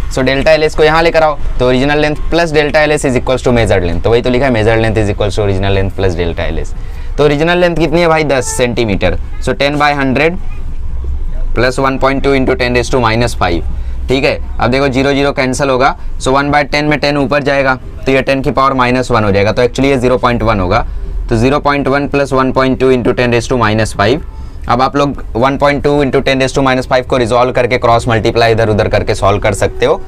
सो डेल्टा LS को यहाँ लेकर आओ, तो original length plus delta LS is equals to measured length. तो वही तो लिखा है, measured length is equals to original length plus delta LS। तो ओरिजिनल लेंथ कितनी है भाई, 10 सेंटीमीटर। सो 10/100 प्लस 1.2 इंटू 10⁻⁵, ठीक है। अब देखो 0 0 कैंसिल होगा, सो 1/10 में 10 ऊपर जाएगा तो ये 10 की पावर -1 हो जाएगा, तो एक्चुअली ये 0.1 होगा। तो 0.1 प्लस 1.2 इंटू 10⁻⁵। अब आप लोग 1.2 इंटू 10⁻⁵ को रिजॉल्व करके क्रॉस मल्टीप्लाई इधर उधर करके सॉल्व कर सकते हो,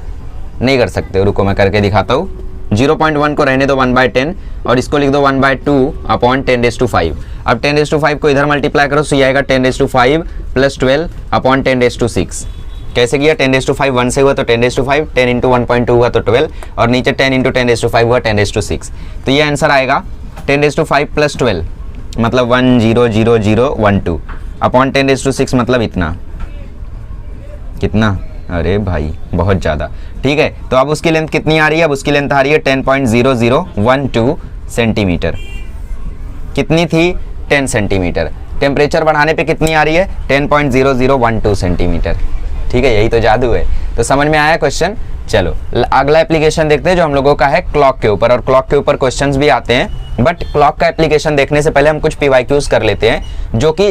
नहीं कर सकते हो, रुको मैं करके दिखाता हूँ। 0.1 को रहने दो 1/10 और इसको लिख दो 1/2 अपॉन 10⁵। अब 10⁵ को इधर मल्टीप्लाई करो, सो ये आएगा 10⁵ प्लस 12 अपॉन 10⁶। कैसे किया, 10⁵ 1 से हुआ तो 10⁵, 10 इंटू 1.2 हुआ तो 12 और नीचे 10 इंटू 10⁵ हुआ 10⁶। तो ये आंसर आएगा 10⁵ प्लस 12 मतलब 1000012 अपॉन 10⁶ मतलब इतना, कितना, अरे भाई बहुत ज़्यादा, ठीक है। तो अब उसकी लेंथ कितनी आ रही है, अब उसकी लेंथ आ रही है 10.0012 सेंटीमीटर। कितनी थी, 10 सेंटीमीटर। टेम्परेचर बढ़ाने पे कितनी आ रही है, 10.0012 सेंटीमीटर, ठीक है। यही तो जादू है। तो समझ में आया क्वेश्चन। चलो अगला एप्लीकेशन देखते हैं जो हम लोगों का है क्लॉक के ऊपर, और क्लॉक के ऊपर क्वेश्चंस भी आते हैं, बट क्लॉक का एप्लीकेशन देखने से पहले हम कुछ PYQs कर लेते हैं जो कि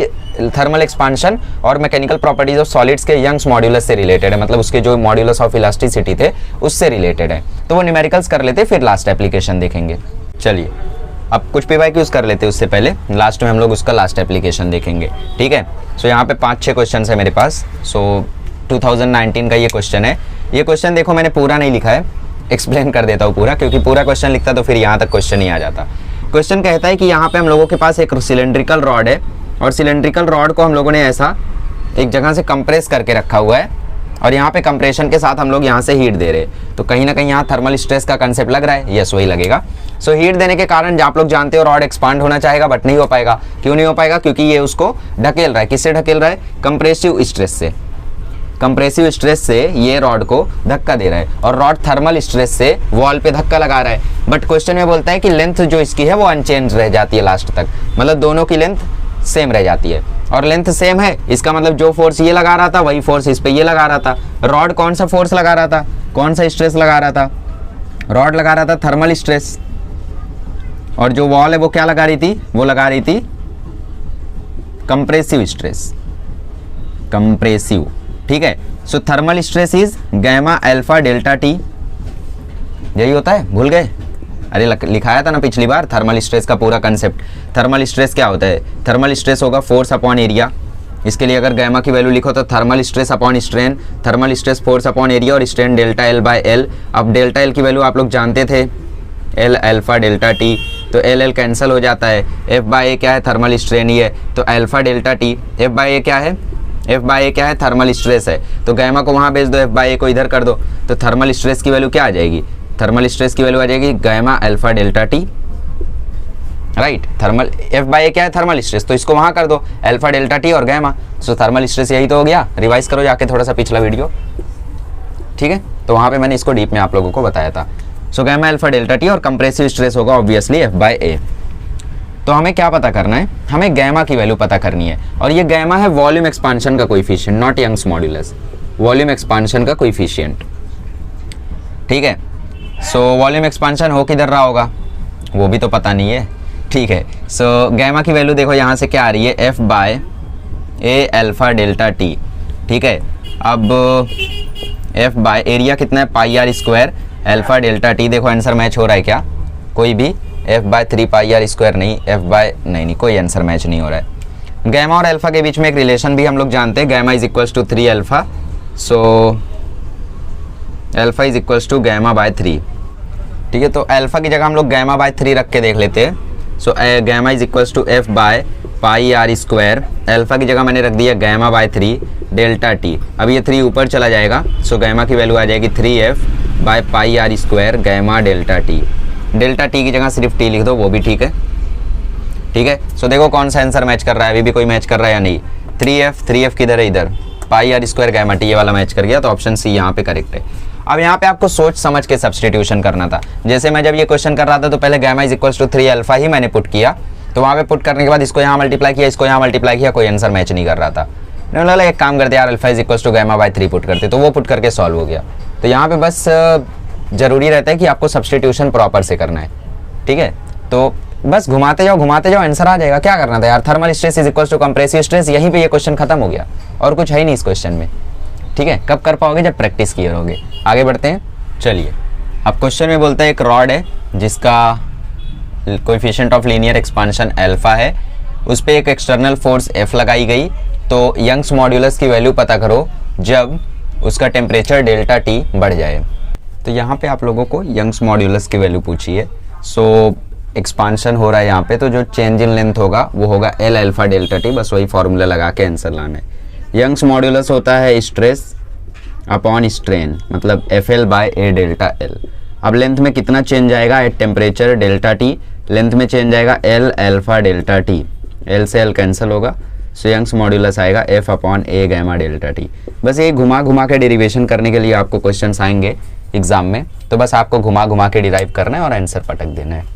थर्मल एक्सपांशन और मैकेनिकल प्रॉपर्टीज ऑफ सॉलिड्स के यंग्स मॉड्यूलस से रिलेटेड है, मतलब उसके जो मॉड्यूलस ऑफ इलास्टिसिटी थे उससे रिलेटेड है। तो वो न्यूमेरिकल्स कर लेते, फिर लास्ट एप्लीकेशन देखेंगे। चलिए अब कुछ PYQs कर लेते हैं, उससे पहले लास्ट में हम लोग उसका लास्ट एप्लीकेशन देखेंगे, ठीक है। सो यहाँ पे 5-6 क्वेश्चन है मेरे पास। सो 2019 का ये क्वेश्चन है। ये क्वेश्चन देखो मैंने पूरा नहीं लिखा है, एक्सप्लेन कर देता हूँ पूरा, क्योंकि पूरा क्वेश्चन लिखता तो फिर यहाँ तक क्वेश्चन ही आ जाता। क्वेश्चन कहता है कि यहाँ पे हम लोगों के पास एक सिलेंड्रिकल रॉड है और सिलेंड्रिकल रॉड को हम लोगों ने ऐसा एक जगह से कंप्रेस करके रखा हुआ है और यहाँ पे कंप्रेशन के साथ हम लोग यहाँ से हीट दे रहे हैं। तो कहीं ना कहीं यहाँ थर्मल स्ट्रेस का कंसेप्ट लग रहा है, यस वही लगेगा। सो हीट देने के कारण आप लोग जानते हो रॉड एक्सपांड होना चाहेगा बट नहीं हो पाएगा। क्यों नहीं हो पाएगा, क्योंकि ये उसको ढकेल रहा है। किससे ढकेल रहा है, कंप्रेसिव स्ट्रेस से। कंप्रेसिव स्ट्रेस से ये रॉड को धक्का दे रहा है और रॉड थर्मल स्ट्रेस से वॉल पे धक्का लगा रहा है। बट क्वेश्चन में बोलता है कि लेंथ जो इसकी है वो अनचेंज रह जाती है लास्ट तक, मतलब दोनों की लेंथ सेम रह जाती है। और लेंथ सेम है इसका मतलब जो फोर्स ये लगा रहा था वही फोर्स इस पे ये लगा रहा था। रॉड कौन सा फोर्स लगा रहा था, कौन सा स्ट्रेस लगा रहा था, रॉड लगा रहा था थर्मल स्ट्रेस, और जो वॉल है वो क्या लगा रही थी, वो लगा रही थी कंप्रेसिव स्ट्रेस, कंप्रेसिव, ठीक है। So thermal stress is gamma alpha delta T, यही होता है, भूल गए, अरे लिखाया था ना पिछली बार थर्मल स्ट्रेस का पूरा कंसेप्ट। थर्मल स्ट्रेस क्या होता है, थर्मल स्ट्रेस होगा फोर्स अपॉन एरिया। इसके लिए अगर गैमा की वैल्यू लिखो तो thermal stress upon strain, thermal stress force upon area और strain delta L by L. अब डेल्टा एल की वैल्यू आप लोग जानते थे, एल अल्फा डेल्टा टी, तो एल एल कैंसिल हो जाता है। एफ बाय ए क्या है, थर्मल स्ट्रेन ही है, तो alpha delta T. F by A क्या है, एफ बाय ए क्या है, थर्मल स्ट्रेस है, तो गैमा को वहाँ भेज दो, एफ बाय ए को इधर कर दो, तो थर्मल स्ट्रेस की वैल्यू क्या आ जाएगी, थर्मल स्ट्रेस की वैल्यू आ जाएगी gamma alpha delta T, right. Thermal F by A क्या है, थर्मल स्ट्रेस, तो इसको वहाँ कर दो अल्फा डेल्टा टी और गैमा। सो थर्मल स्ट्रेस यही तो हो गया, रिवाइज करो जाके थोड़ा सा पिछला वीडियो, ठीक है। तो वहाँ पे मैंने इसको डीप में आप लोगों को बताया था। सो गैमा अल्फा डेल्टा टी और कंप्रेसिव स्ट्रेस होगा ऑब्वियसली एफ बाय ए। तो हमें क्या पता करना है, हमें गैमा की वैल्यू पता करनी है, और ये गैमा है वॉल्यूम एक्सपांशन का coefficient, not Young's modulus, volume expansion का कोएफिशिएंट, ठीक है। सो वॉल्यूम एक्सपांशन हो किधर रहा होगा वो भी तो पता नहीं है, ठीक है। सो गैमा की वैल्यू देखो यहाँ से क्या आ रही है, F by A alpha delta T, ठीक है। अब एफ बाय एरिया कितना है, pi R square, alpha delta T, देखो आंसर मैच हो रहा है क्या, कोई भी, F by 3 pi R square नहीं, एफ बाय नहीं, कोई आंसर मैच नहीं हो रहा है। गैमा और अल्फा के बीच में एक रिलेशन भी हम लोग जानते हैं, gamma is equals to 3 alpha, so alpha is equals to gamma by 3, ठीक है। तो अल्फा की जगह हम लोग गैमा बाय 3 रख के देख लेते हैं, so gamma is equals to F by pi R square, alpha की जगह मैंने रख दिया गैमा बाय 3 डेल्टा टी। अब ये 3 ऊपर चला जाएगा, सो गैमा की वैल्यू आ जाएगी 3f by pi R square gamma delta T. Delta T की जगह सिर्फ टी लिख दो, वो भी ठीक है, ठीक है। सो देखो कौन सा आंसर मैच कर रहा है, अभी भी कोई मैच कर रहा है या नहीं। 3f किधर है, इधर, पाई आर स्क्वायर गैमा टी, ये वाला मैच कर गया, तो ऑप्शन सी यहाँ पे करेक्ट है। अब यहाँ पे आपको सोच समझ के सब्स्टिट्यूशन करना था। जैसे मैं जब ये क्वेश्चन कर रहा था तो पहले gamma is equals to 3 alpha ही मैंने पुट किया, तो वहाँ पे पुट करने के बाद इसको यहाँ मल्टीप्लाई किया, इसको यहाँ मल्टीप्लाई किया, कोई आंसर मैच नहीं कर रहा था। मैंने बोला एक काम करते यार, alpha is equals to gamma by 3 put करते, तो वो पुट करके सॉल्व हो गया। तो यहाँ पे बस जरूरी रहता है कि आपको सब्स्टिट्यूशन प्रॉपर से करना है, ठीक है। तो बस घुमाते जाओ आंसर आ जाएगा। क्या करना था यार, thermal stress is equals to compressive stress, यहीं पे ये क्वेश्चन खत्म हो गया, और कुछ है ही नहीं इस क्वेश्चन में, ठीक है। कब कर पाओगे, जब प्रैक्टिस किए रहोगे। आगे बढ़ते हैं, चलिए। अब क्वेश्चन में बोलता है एक रॉड है जिसका coefficient of linear expansion alpha है, उस पर एक एक्सटर्नल फोर्स एफ लगाई गई, तो यंग्स मॉड्यूलस की वैल्यू पता करो जब उसका टेम्परेचर डेल्टा टी बढ़ जाए। तो यहाँ पे आप लोगों को यंग्स मॉड्यूलस की वैल्यू पूछी है। सो एक्सपांशन हो रहा है यहाँ पे, तो जो चेंज इन लेंथ होगा वो होगा एल अल्फा डेल्टा टी, बस वही फॉर्मूला लगा के आंसर लाना है। यंग्स मॉड्यूलस होता है स्ट्रेस अपॉन स्ट्रेन, मतलब F L by A delta L. अब लेंथ में कितना चेंज आएगा, at temperature delta T, length में चेंज आएगा L alpha delta T, L से एल कैंसिल होगा, सो यंग्स मॉड्यूलस आएगा एफ अपॉन ए गैमा डेल्टा टी। बस ये घुमा के डेरिवेशन करने के लिए आपको क्वेश्चंस आएंगे एग्जाम में, तो बस आपको घुमा के डिराइव करना है और आंसर पटक देना है।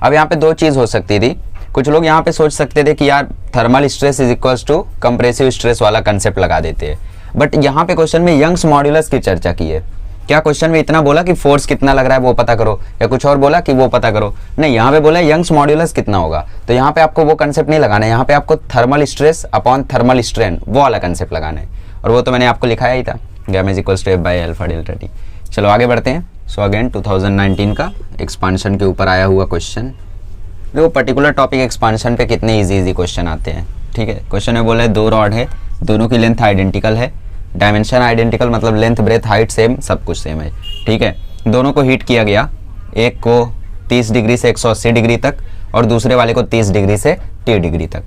अब यहाँ पे दो चीज़ हो सकती थी, कुछ लोग यहाँ पे सोच सकते थे कि यार thermal stress is equals to compressive stress वाला कंसेप्ट लगा देते हैं, बट यहाँ पे क्वेश्चन में यंग्स मॉड्यूलस की चर्चा की है। क्या क्वेश्चन में इतना बोला कि फोर्स कितना लग रहा है वो पता करो, या कुछ और बोला कि वो पता करो? नहीं, यहाँ पे बोला यंग्स मॉड्यूलस कितना होगा, तो यहाँ पे आपको वो कंसेप्ट नहीं लगाना है, यहाँ पे आपको thermal stress upon thermal strain वो वाला कंसेप्ट लगाना है, और वो तो मैंने आपको लिखाया ही था, gamma is equals to F by alpha delta T. चलो आगे बढ़ते हैं। सो अगेन 2019 का एक्सपांशन के ऊपर आया हुआ क्वेश्चन। देखो पर्टिकुलर टॉपिक एक्सपांशन पे कितने इजी क्वेश्चन आते हैं, ठीक है। क्वेश्चन में बोला है दो रॉड है, दोनों की लेंथ आइडेंटिकल है, डायमेंशन आइडेंटिकल, मतलब लेंथ ब्रेथ हाइट सेम, सब कुछ सेम है, ठीक है। दोनों को हीट किया गया, एक को 30 डिग्री से 180 डिग्री तक और दूसरे वाले को 30 डिग्री से 30 डिग्री तक।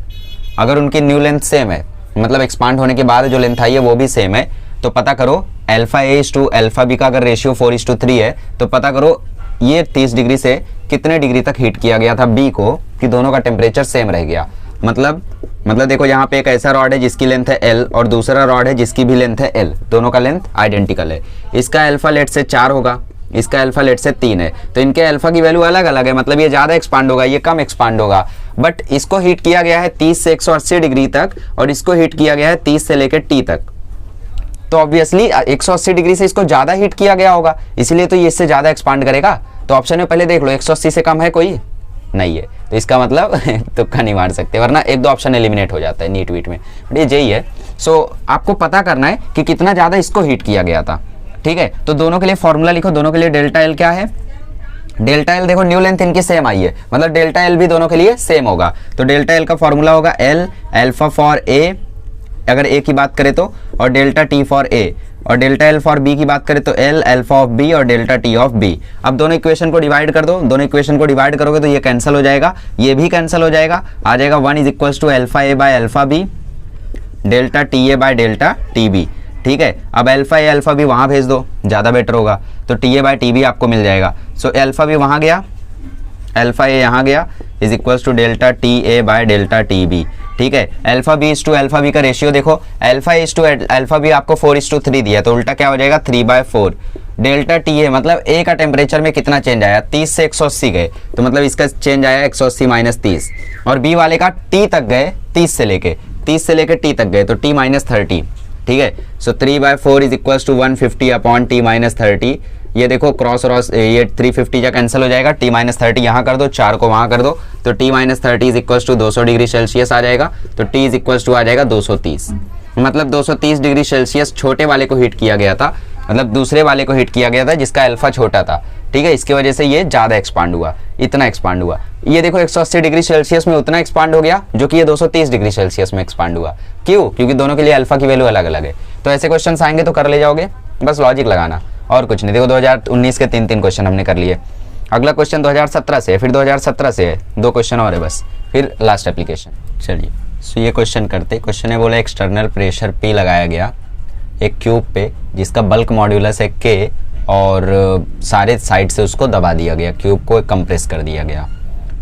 अगर उनकी न्यू लेंथ सेम है, मतलब एक्सपांड होने के बाद जो लेंथ आई है वो भी सेम है, तो पता करो alpha A is to alpha B का अगर रेशियो 4:3 है, तो पता करो ये 30 डिग्री से कितने डिग्री तक हीट किया गया था बी को, कि दोनों का टेम्परेचर सेम रह गया। मतलब देखो यहाँ पे एक ऐसा रॉड है जिसकी लेंथ है एल और दूसरा रॉड है जिसकी भी लेंथ है एल, दोनों का लेंथ आइडेंटिकल है। इसका अल्फा लेट से 4 होगा, इसका अल्फा लेट से 3 है, तो इनके अल्फा की वैल्यू अलग अलग है, मतलब ये ज़्यादा एक्सपांड होगा, ये कम एक्सपांड होगा। बट इसको हीट किया गया है 30 से 180 डिग्री तक और इसको हीट किया गया है 30 से लेकर टी तक, तो ऑब्वियसली 180 डिग्री से इसको ज़्यादा हीट किया गया होगा, इसलिए तो ये इससे ज़्यादा एक्सपांड करेगा। तो ऑप्शन में पहले देख लो 180 से कम है कोई नहीं है, तो इसका मतलब तुक्का नहीं मार सकते, वरना एक दो ऑप्शन एलिमिनेट हो जाता है नीट वीट में, बट ये यही है। सो आपको पता करना है कि कितना ज़्यादा इसको हीट किया गया था, ठीक है। तो दोनों के लिए फॉर्मूला लिखो, दोनों के लिए डेल्टा एल क्या है, डेल्टा एल देखो न्यू लेंथ इनकी सेम आई है, मतलब डेल्टा एल भी दोनों के लिए सेम होगा, तो डेल्टा एल का फॉर्मूला होगा एल अल्फा फॉर ए, अगर ए की बात करें तो, और डेल्टा टी फॉर ए, और डेल्टा एल फॉर बी की बात करें तो एल अल्फा ऑफ बी और डेल्टा टी ऑफ बी। अब दोनों इक्वेशन को डिवाइड कर दो, दोनों इक्वेशन को डिवाइड करोगे तो ये कैंसिल हो जाएगा, ये भी कैंसिल हो जाएगा, आ जाएगा 1 is equals to alpha A by alpha B delta T A by delta T B, ठीक है। अब अल्फा ए अल्फा बी वहाँ भेज दो, ज़्यादा बेटर होगा, तो T A by T B आपको मिल जाएगा। सो अल्फा बी वहाँ गया, अल्फा ए यहाँ गया, is equals to delta T A by delta T B, ठीक है। Alpha B is to alpha B का रेशियो देखो, alpha is to alpha B आपको 4:3 दिया, तो उल्टा क्या हो जाएगा 3/4। डेल्टा टी है मतलब ए का टेम्परेचर में कितना चेंज आया, 30 से 180 गए, तो मतलब इसका चेंज आया 180 माइनस 30, और बी वाले का टी तक गए, 30 से लेके टी तक गए, तो टी माइनस 30, ठीक है। So 3/4 is equals to 150 upon T minus 30। ये देखो क्रॉस ये 350 का कैंसिल हो जाएगा, टी माइनस 30 यहाँ कर दो, 4 को वहाँ कर दो, तो T minus 30 is equals to 200 degree Celsius आ जाएगा, तो टी इज इक्वल्स टू आ जाएगा 230, मतलब 230 डिग्री सेल्सियस छोटे वाले को हीट किया गया था, मतलब दूसरे वाले को हीट किया गया था जिसका अल्फा छोटा था, ठीक है। इसकी वजह से ये ज़्यादा एक्सपांड हुआ, इतना एक्सपांड हुआ। ये देखो 180 डिग्री सेल्सियस में उतना एक्सपांड हो गया जो कि ये 230 डिग्री सेल्सियस में एक्सपांड हुआ। क्यों? क्योंकि दोनों के लिए अल्फा की वैल्यू अलग अलग है। तो ऐसे क्वेश्चन आएंगे तो कर ले जाओगे, बस लॉजिक लगाना और कुछ नहीं। देखो 2019 के 3 क्वेश्चन हमने कर लिए। अगला क्वेश्चन 2017 से है, फिर 2017 से है, 2 क्वेश्चन और है बस, फिर लास्ट एप्लीकेशन। चलिए सो ये क्वेश्चन करते। क्वेश्चन ने बोला एक्सटर्नल प्रेशर P लगाया गया एक क्यूब पे जिसका बल्क मॉड्यूलस है K और सारे साइड से उसको दबा दिया गया, क्यूब को कंप्रेस कर दिया गया।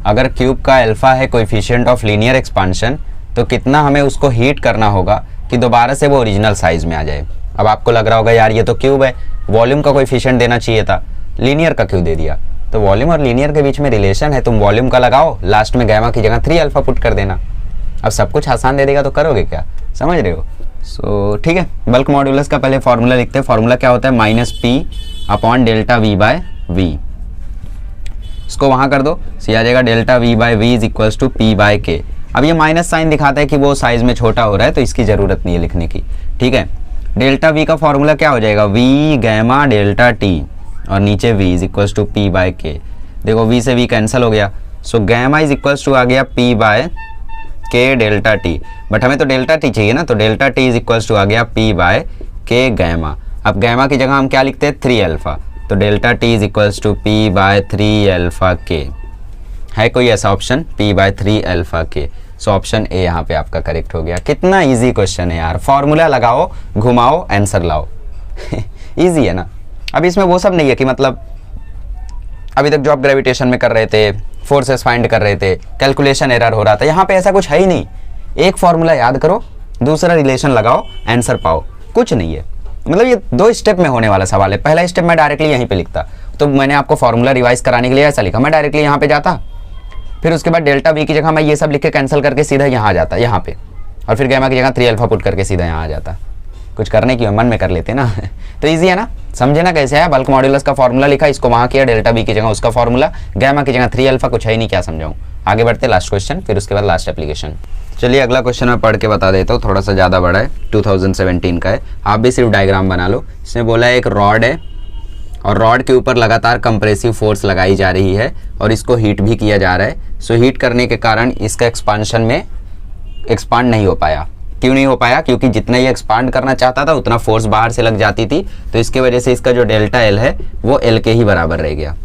अगर क्यूब का अल्फा है कोएफिशिएंट ऑफ लीनियर एक्सपांशन, तो कितना हमें उसको हीट करना होगा कि दोबारा से वो ओरिजिनल साइज में आ जाए। अब आपको लग रहा होगा यार ये तो क्यूब है, वॉल्यूम का कोएफिशिएंट देना चाहिए था, लीनियर का क्यों दे दिया? तो वॉल्यूम और लीनियर के बीच में रिलेशन है, तुम वॉल्यूम का लगाओ, लास्ट में गैमा की जगह 3 अल्फा पुट कर देना। अब सब कुछ आसान दे देगा तो करोगे क्या, समझ रहे हो? सो ठीक है, बल्क मॉड्यूलस का पहले फॉर्मूला लिखते हैं। फॉर्मूला क्या होता है? -P/ΔV/V। इसको वहाँ कर दो, सी आ जाएगा ΔV/V is equals to P/K। अब ये माइनस साइन दिखाता है कि वो साइज में छोटा हो रहा है, तो इसकी ज़रूरत नहीं है लिखने की, ठीक है। ΔV का फॉर्मूला क्या हो जाएगा? V गैमा डेल्टा T और नीचे V is equals to P/K। देखो V से V कैंसिल हो गया, सो गैमा इज इक्वल्स टू आ गया P/K डेल्टा T, बट हमें तो डेल्टा T चाहिए ना, तो delta T is equals to आ गया P/K गैमा। अब गैमा की जगह हम क्या लिखते हैं? 3 अल्फा, तो delta T is equals to P/3 alpha K। है कोई ऐसा option? P/3 alpha K। So option A यहाँ पे आपका करेक्ट हो गया। कितना इजी क्वेश्चन है यार, फॉर्मूला लगाओ, घुमाओ, आंसर लाओ। इजी है ना। अब इसमें वो सब नहीं है कि मतलब अभी तक जो आप ग्रेविटेशन में कर रहे थे, फोर्सेस फाइंड कर रहे थे, कैलकुलेशन एरर हो रहा था, यहाँ पे ऐसा कुछ है ही नहीं। एक फॉर्मूला याद करो, दूसरा रिलेशन लगाओ, आंसर पाओ, कुछ नहीं है। मतलब ये 2 स्टेप में होने वाला सवाल है। पहला स्टेप मैं डायरेक्टली यहीं पे लिखता, तो मैंने आपको फॉर्मूला रिवाइज कराने के लिए ऐसा लिखा, मैं डायरेक्टली यहाँ पे जाता, फिर उसके बाद डेल्टा V की जगह मैं ये सब लिख के कैंसिल करके सीधा यहाँ आ जाता, यहाँ पे, और फिर गैमा की जगह 3 अल्फा पुट करके सीधा यहाँ आ जाता। कुछ करने की मन में कर लेते ना। तो ईजी है ना, समझे ना कैसे है? बल्क मॉड्यूलस का फॉर्मूला लिखा, इसको वहाँ किया, डेल्टा V की जगह उसका फॉर्मूला, गैमा की जगह 3 अल्फा, कुछ है ही नहीं, क्या समझाऊँ। आगे बढ़ते लास्ट क्वेश्चन, फिर उसके बाद लास्ट एप्लीकेशन। चलिए अगला क्वेश्चन मैं पढ़ के बता देता हूँ, थोड़ा सा ज़्यादा बड़ा है, 2017 का है, आप भी सिर्फ डायग्राम बना लो। इसने बोला है एक रॉड है और रॉड के ऊपर लगातार कंप्रेसिव फोर्स लगाई जा रही है और इसको हीट भी किया जा रहा है। सो हीट करने के कारण इसका एक्सपांशन में एक्सपांड नहीं हो पाया। क्यों नहीं हो पाया? क्योंकि जितना ये एक्सपांड करना चाहता था उतना फोर्स बाहर से लग जाती थी, तो इसके वजह से इसका जो डेल्टा L है वो L के ही बराबर रह गया।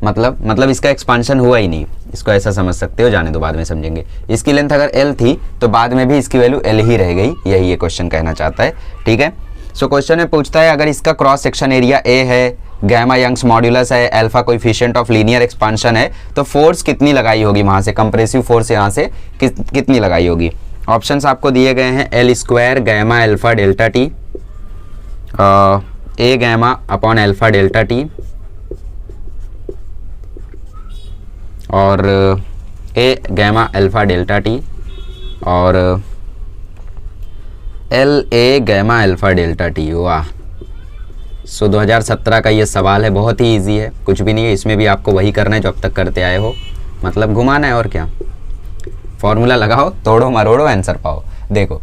मतलब इसका एक्सपांशन हुआ ही नहीं, इसको ऐसा समझ सकते हो, जाने दो बाद में समझेंगे। इसकी लेंथ अगर L थी तो बाद में भी इसकी वैल्यू L ही रह गई, यही ये क्वेश्चन कहना चाहता है, ठीक है। सो क्वेश्चन में पूछता है अगर इसका क्रॉस सेक्शन एरिया A है, गैमा यंग्स मॉड्यूलस है, alpha coefficient of linear expansion है, तो फोर्स कितनी लगाई होगी वहाँ से, कंप्रेसिव फोर्स यहाँ से कितनी लगाई होगी। ऑप्शंस आपको दिए गए हैं L² gamma alpha delta T, A gamma upon alpha delta T और A gamma alpha delta T और LA gamma alpha delta T। वाह। सो 2017 का ये सवाल है, बहुत ही इजी है, कुछ भी नहीं है इसमें, भी आपको वही करना है जो अब तक करते आए हो, मतलब घुमाना है और क्या। फॉर्मूला लगाओ, तोड़ो मरोड़ो, आंसर पाओ। देखो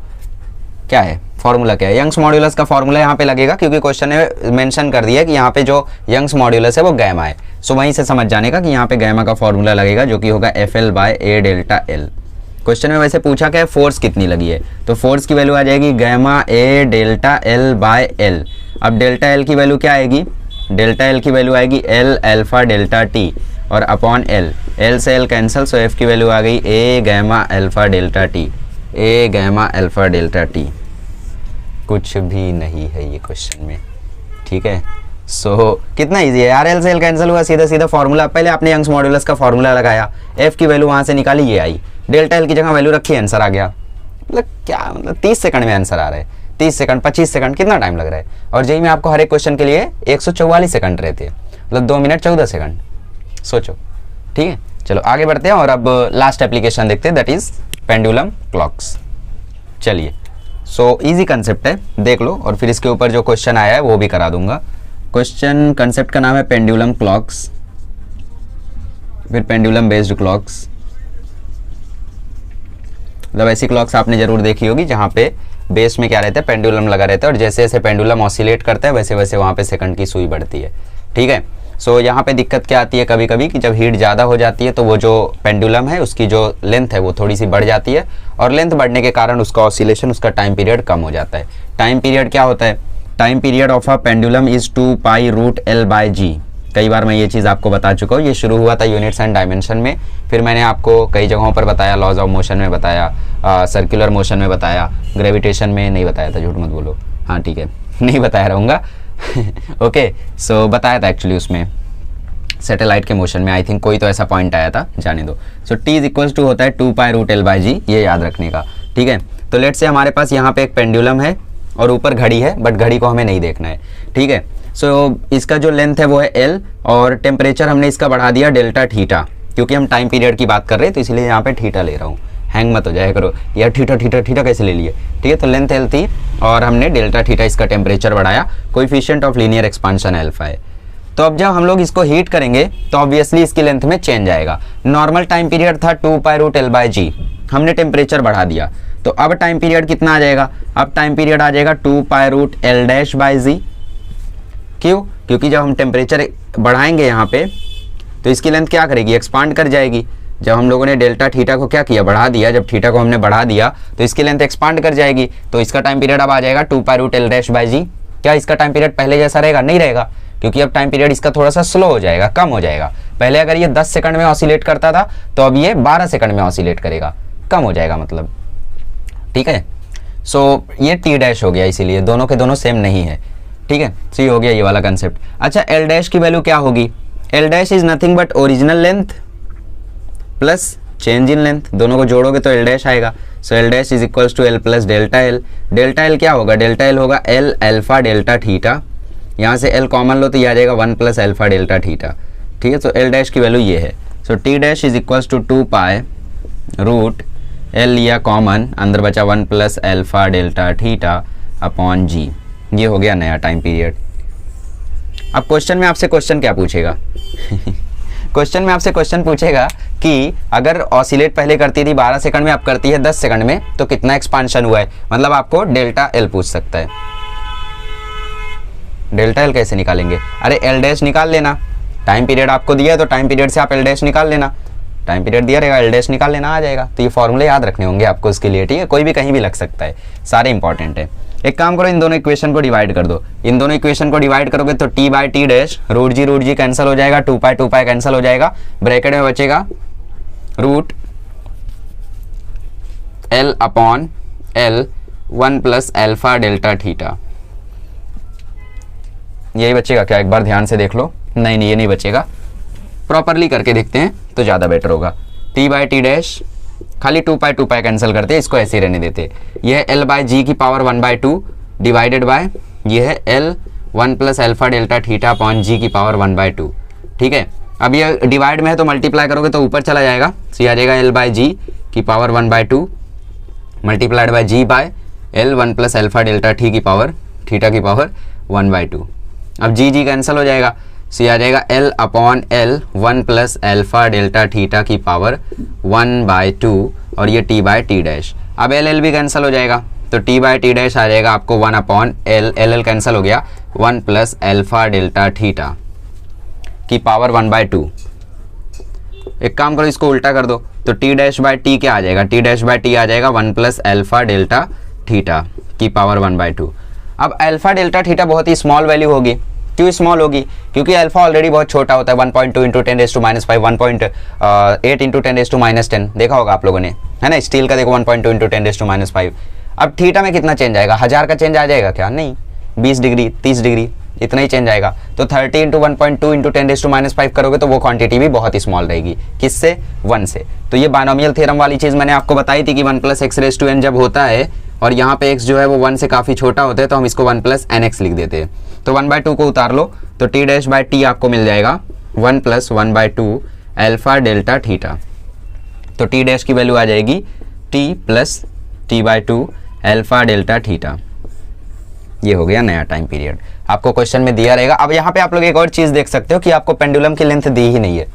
क्या है फॉर्मूला, क्या है? यंग्स मॉड्यूलस का फॉर्मूला यहाँ पे लगेगा, क्योंकि क्वेश्चन ने मेंशन कर दिया है कि यहाँ पे जो यंग्स मॉड्यूलस है वो गैमा है। सो वहीं से समझ जाने का कि यहाँ पे गैमा का फॉर्मूला लगेगा, जो कि होगा FL/A डेल्टा L। क्वेश्चन में वैसे पूछा क्या है, फोर्स कितनी लगी है, तो फोर्स की वैल्यू आ जाएगी गैमा A डेल्टा L/L। अब डेल्टा L की वैल्यू क्या आएगी? डेल्टा L की वैल्यू आएगी L अल्फा डेल्टा T और अपॉन L से L कैंसिल, सो F की वैल्यू आ गई A gamma alpha delta T, A gamma alpha delta T। कुछ भी नहीं है ये क्वेश्चन में, ठीक है। सो कितना इजी है यार, L से L कैंसिल हुआ, सीधा सीधा फॉर्मूला, पहले आपने यंग्स मॉड्यूलस का फॉर्मूला लगाया, F की वैल्यू वहाँ से निकाली, ये आई, डेल्टा L की जगह वैल्यू रखी, आंसर आ गया। मतलब क्या, मतलब 30 सेकंड में आंसर आ रहा है, 30 सेकंड 25 सेकंड, कितना टाइम लग रहा है। और जेईई में आपको हर एक क्वेश्चन के लिए 144 सेकंड रहते हैं, मतलब 2 मिनट 14 सेकंड, सोचो, ठीक है। चलो आगे बढ़ते हैं और अब लास्ट एप्लीकेशन देखते हैं, दैट इज पेंडुलम क्लॉक्स। चलिए, सो इजी कंसेप्ट है, देख लो, और फिर इसके ऊपर जो क्वेश्चन आया है वो भी करा दूंगा। क्वेश्चन कंसेप्ट का नाम है पेंडुलम क्लॉक्स, फिर पेंडुलम बेस्ड क्लॉक्स। मतलब ऐसी क्लॉक्स आपने जरूर देखी होगी जहाँ पे बेस में क्या रहता है, पेंडुलम लगा रहता है, और जैसे जैसे पेंडुलम ऑसिलेट करता है वैसे वैसे वहाँ पे सेकंड की सुई बढ़ती है, ठीक है। सो यहाँ पे दिक्कत क्या आती है कभी कभी कि जब हीट ज़्यादा हो जाती है तो वो जो पेंडुलम है उसकी जो लेंथ है वो थोड़ी सी बढ़ जाती है, और लेंथ बढ़ने के कारण उसका ऑसिलेशन, उसका टाइम पीरियड कम हो जाता है। टाइम पीरियड क्या होता है? Time period of a pendulum is 2π√L/G। कई बार मैं ये चीज़ आपको बता चुका हूँ। ये शुरू हुआ था यूनिट्स एंड डायमेंशन में, फिर मैंने आपको कई जगहों पर बताया, लॉज ऑफ मोशन में बताया, सर्कुलर मोशन में बताया, ग्रेविटेशन में नहीं बताया था, झूठ मत बोलो, हाँ ठीक है नहीं बताया रहूँगा ओके सो बताया था एक्चुअली उसमें सैटेलाइट के मोशन में, आई थिंक कोई तो ऐसा पॉइंट आया था, जाने दो। So T is equals to होता है 2π√L/g, ये याद रखने का, ठीक है। तो लेट से हमारे पास यहाँ पे एक पेंडुलम है और ऊपर घड़ी है, बट घड़ी को हमें नहीं देखना है, ठीक है। सो इसका जो लेंथ है वो है L और टेम्परेचर हमने इसका बढ़ा दिया डेल्टा थीटा, क्योंकि हम टाइम पीरियड की बात कर रहे हैं तो इसलिए यहाँ पे थीटा ले रहा हूँ, हैंग मत हो जाया करो यार, थीटा थीटा थीटा कैसे ले लिए, ठीक है। तो लेंथ L थी और हमने डेल्टा थीटा इसका टेम्परेचर बढ़ाया, coefficient of linear expansion alpha है। तो अब जब हम लोग इसको हीट करेंगे तो ऑब्वियसली इसकी लेंथ में चेंज आएगा। नॉर्मल टाइम पीरियड था 2π√L/g, हमने टेम्परेचर बढ़ा दिया, तो अब टाइम पीरियड कितना आ जाएगा, अब टाइम पीरियड आ जाएगा 2π√L'/g। क्यों? क्योंकि जब हम टेम्परेचर बढ़ाएंगे यहाँ पे तो इसकी लेंथ क्या करेगी, एक्सपांड कर जाएगी। जब हम लोगों ने डेल्टा थीटा को क्या किया, बढ़ा दिया, जब थीटा को हमने बढ़ा दिया तो इसकी लेंथ एक्सपांड कर जाएगी, तो इसका टाइम पीरियड अब आ जाएगा 2π√L'/g। क्या इसका टाइम पीरियड पहले जैसा रहेगा? नहीं रहेगा, क्योंकि अब टाइम पीरियड इसका थोड़ा सा स्लो हो जाएगा, कम हो जाएगा। पहले अगर ये 10 सेकंड में ऑसिलेट करता था तो अब ये 12 सेकंड में ऑसिलेट करेगा, कम हो जाएगा मतलब, ठीक है। सो ये T' हो गया, इसीलिए दोनों के दोनों सेम नहीं है, ठीक है। सो ये हो गया ये वाला कंसेप्ट। अच्छा L' की वैल्यू क्या होगी, L' is nothing but original length plus change in length, दोनों को जोड़ोगे तो L' आएगा। So L' is equals to L plus delta L। Delta L क्या होगा, डेल्टा L होगा L अल्फा डेल्टा थीटा, यहाँ से L कॉमन लो तो ये आ जाएगा 1 प्लस अल्फा डेल्टा थीटा, ठीक है। तो L' की वैल्यू ये है। So T' is equals to 2π√L लिया कॉमन, अंदर बचा 1 plus alpha delta theta upon g। ये हो गया नया टाइम पीरियड। अब क्वेश्चन में आपसे क्वेश्चन क्या पूछेगा क्वेश्चन में आपसे क्वेश्चन पूछेगा कि अगर ऑसिलेट पहले करती थी 12 सेकंड में, अब करती है 10 सेकंड में, तो कितना एक्सपांशन हुआ है, मतलब आपको डेल्टा L पूछ सकता है। डेल्टा L कैसे निकालेंगे, अरे L' निकाल लेना, टाइम पीरियड आपको दिया है तो टाइम पीरियड से आप L' निकाल लेना, टाइम पीरियड दिया रहेगा L' निकाल लेना, आ जाएगा। तो ये फॉर्मूले याद रखने होंगे आपको इसके लिए, ठीक है। कोई भी कहीं भी लग सकता है, सारे इंपॉर्टेंट है। एक काम करो, इन दोनों इक्वेशन को डिवाइड कर दो, इन दोनों इक्वेशन को डिवाइड करोगे तो T/T' √g कैंसिल हो जाएगा, 2π कैंसिल हो जाएगा, ब्रैकेट में बचेगा √L upon L 1 plus alpha delta theta, यही बचेगा क्या, एक बार ध्यान से देख लो। नहीं ये नहीं बचेगा, प्रॉपरली करके देखते हैं तो ज़्यादा बेटर होगा। T/T' खाली 2π कैंसिल करते हैं, इसको ऐसे ही रहने देते। यह है L/g की पावर 1/2 डिवाइडेड बाय ये है L 1 plus alpha delta theta upon g की पावर 1/2, ठीक है। अब ये डिवाइड में है तो मल्टीप्लाई करोगे तो ऊपर चला जाएगा, तो ये आ जाएगा L/g की power 1/2 multiplied by g by L 1 plus alpha delta theta की पावर 1/2। अब g कैंसिल हो जाएगा, सो ये आ जाएगा L upon L 1 plus alpha delta theta की पावर 1/2 और ये T/T'। अब L भी कैंसिल हो जाएगा तो T/T' आ जाएगा आपको 1 अपॉन L कैंसिल हो गया, 1 प्लस अल्फा डेल्टा थीटा की पावर 1/2। एक काम करो, इसको उल्टा कर दो तो T'/T क्या आ जाएगा, T'/T आ जाएगा 1 प्लस अल्फा डेल्टा थीटा की पावर 1/2। अब अल्फा डेल्टा थीटा बहुत ही स्मॉल वैल्यू होगी, क्यों स्मॉल होगी, क्योंकि अल्फा ऑलरेडी बहुत छोटा होता है, 1.2 इंटू 10⁻⁻⁵, 1.8 इंटू 10⁻10 देखा होगा आप लोगों ने, है ना। स्टील का देखो 1.2 इंटू 10⁻⁵। अब थीटा में कितना चेंज आएगा, 1000 का चेंज आ जाएगा क्या, नहीं, 20 डिग्री 30 डिग्री इतना ही चेंज आएगा। तो 30 इंटू 1.2 इंटू 10⁻⁵ करोगे तो वो क्वांटिटी भी बहुत ही स्मॉल रहेगी, किससे, 1 से। तो ये बायनोमियल थ्योरम वाली चीज़ मैंने आपको बताई थी कि 1 प्लस x⁻n जब होता है और यहाँ पे x जो है वो 1 से काफ़ी छोटा होता है तो हम इसको 1 प्लस nx लिख देते हैं। तो 1/2 को उतार लो तो T'/T आपको मिल जाएगा 1 प्लस 1/2 अल्फा डेल्टा थीटा। तो T' की वैल्यू आ जाएगी T plus T/2 alpha delta theta. ये हो गया नया टाइम पीरियड, आपको क्वेश्चन में दिया रहेगा। अब यहाँ पे आप लोग एक और चीज़ देख सकते हो कि आपको पेंडुलम की लेंथ दी ही नहीं है।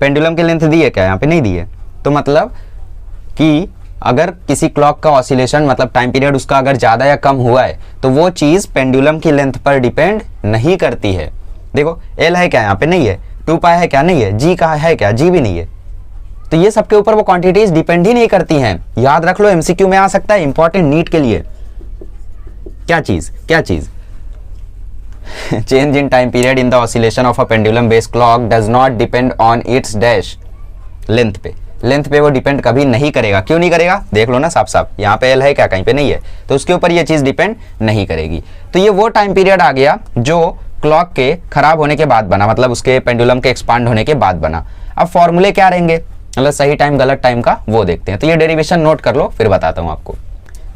पेंडुलम की लेंथ दी है क्या, यहाँ पे नहीं दी है। तो मतलब कि अगर किसी क्लॉक का ऑसिलेशन मतलब टाइम पीरियड उसका अगर ज़्यादा या कम हुआ है तो वो चीज़ पेंडुलम की लेंथ पर डिपेंड नहीं करती है। देखो L है क्या, यहाँ पे नहीं है, 2π है क्या, नहीं है, G का है क्या, G भी नहीं है। तो ये सबके ऊपर वो क्वांटिटीज डिपेंड ही नहीं करती हैं। याद रख लो, MCQ में आ सकता है, इंपॉर्टेंट नीट के लिए। क्या चीज़ change in time period in the oscillation of a pendulum based clock does not depend on its dash length पे। लेंथ पे वो डिपेंड कभी नहीं करेगा। क्यों नहीं करेगा, देख लो ना साफ साफ, यहाँ पे एल है क्या, कहीं पे नहीं है, तो उसके ऊपर ये चीज़ डिपेंड नहीं करेगी। तो ये वो टाइम पीरियड आ गया जो क्लॉक के खराब होने के बाद बना, मतलब उसके पेंडुलम के एक्सपांड होने के बाद बना। अब फॉर्मूले क्या रहेंगे, मतलब सही टाइम गलत टाइम का वो देखते हैं। तो ये डेरिवेशन नोट कर लो, फिर बताता हूँ आपको।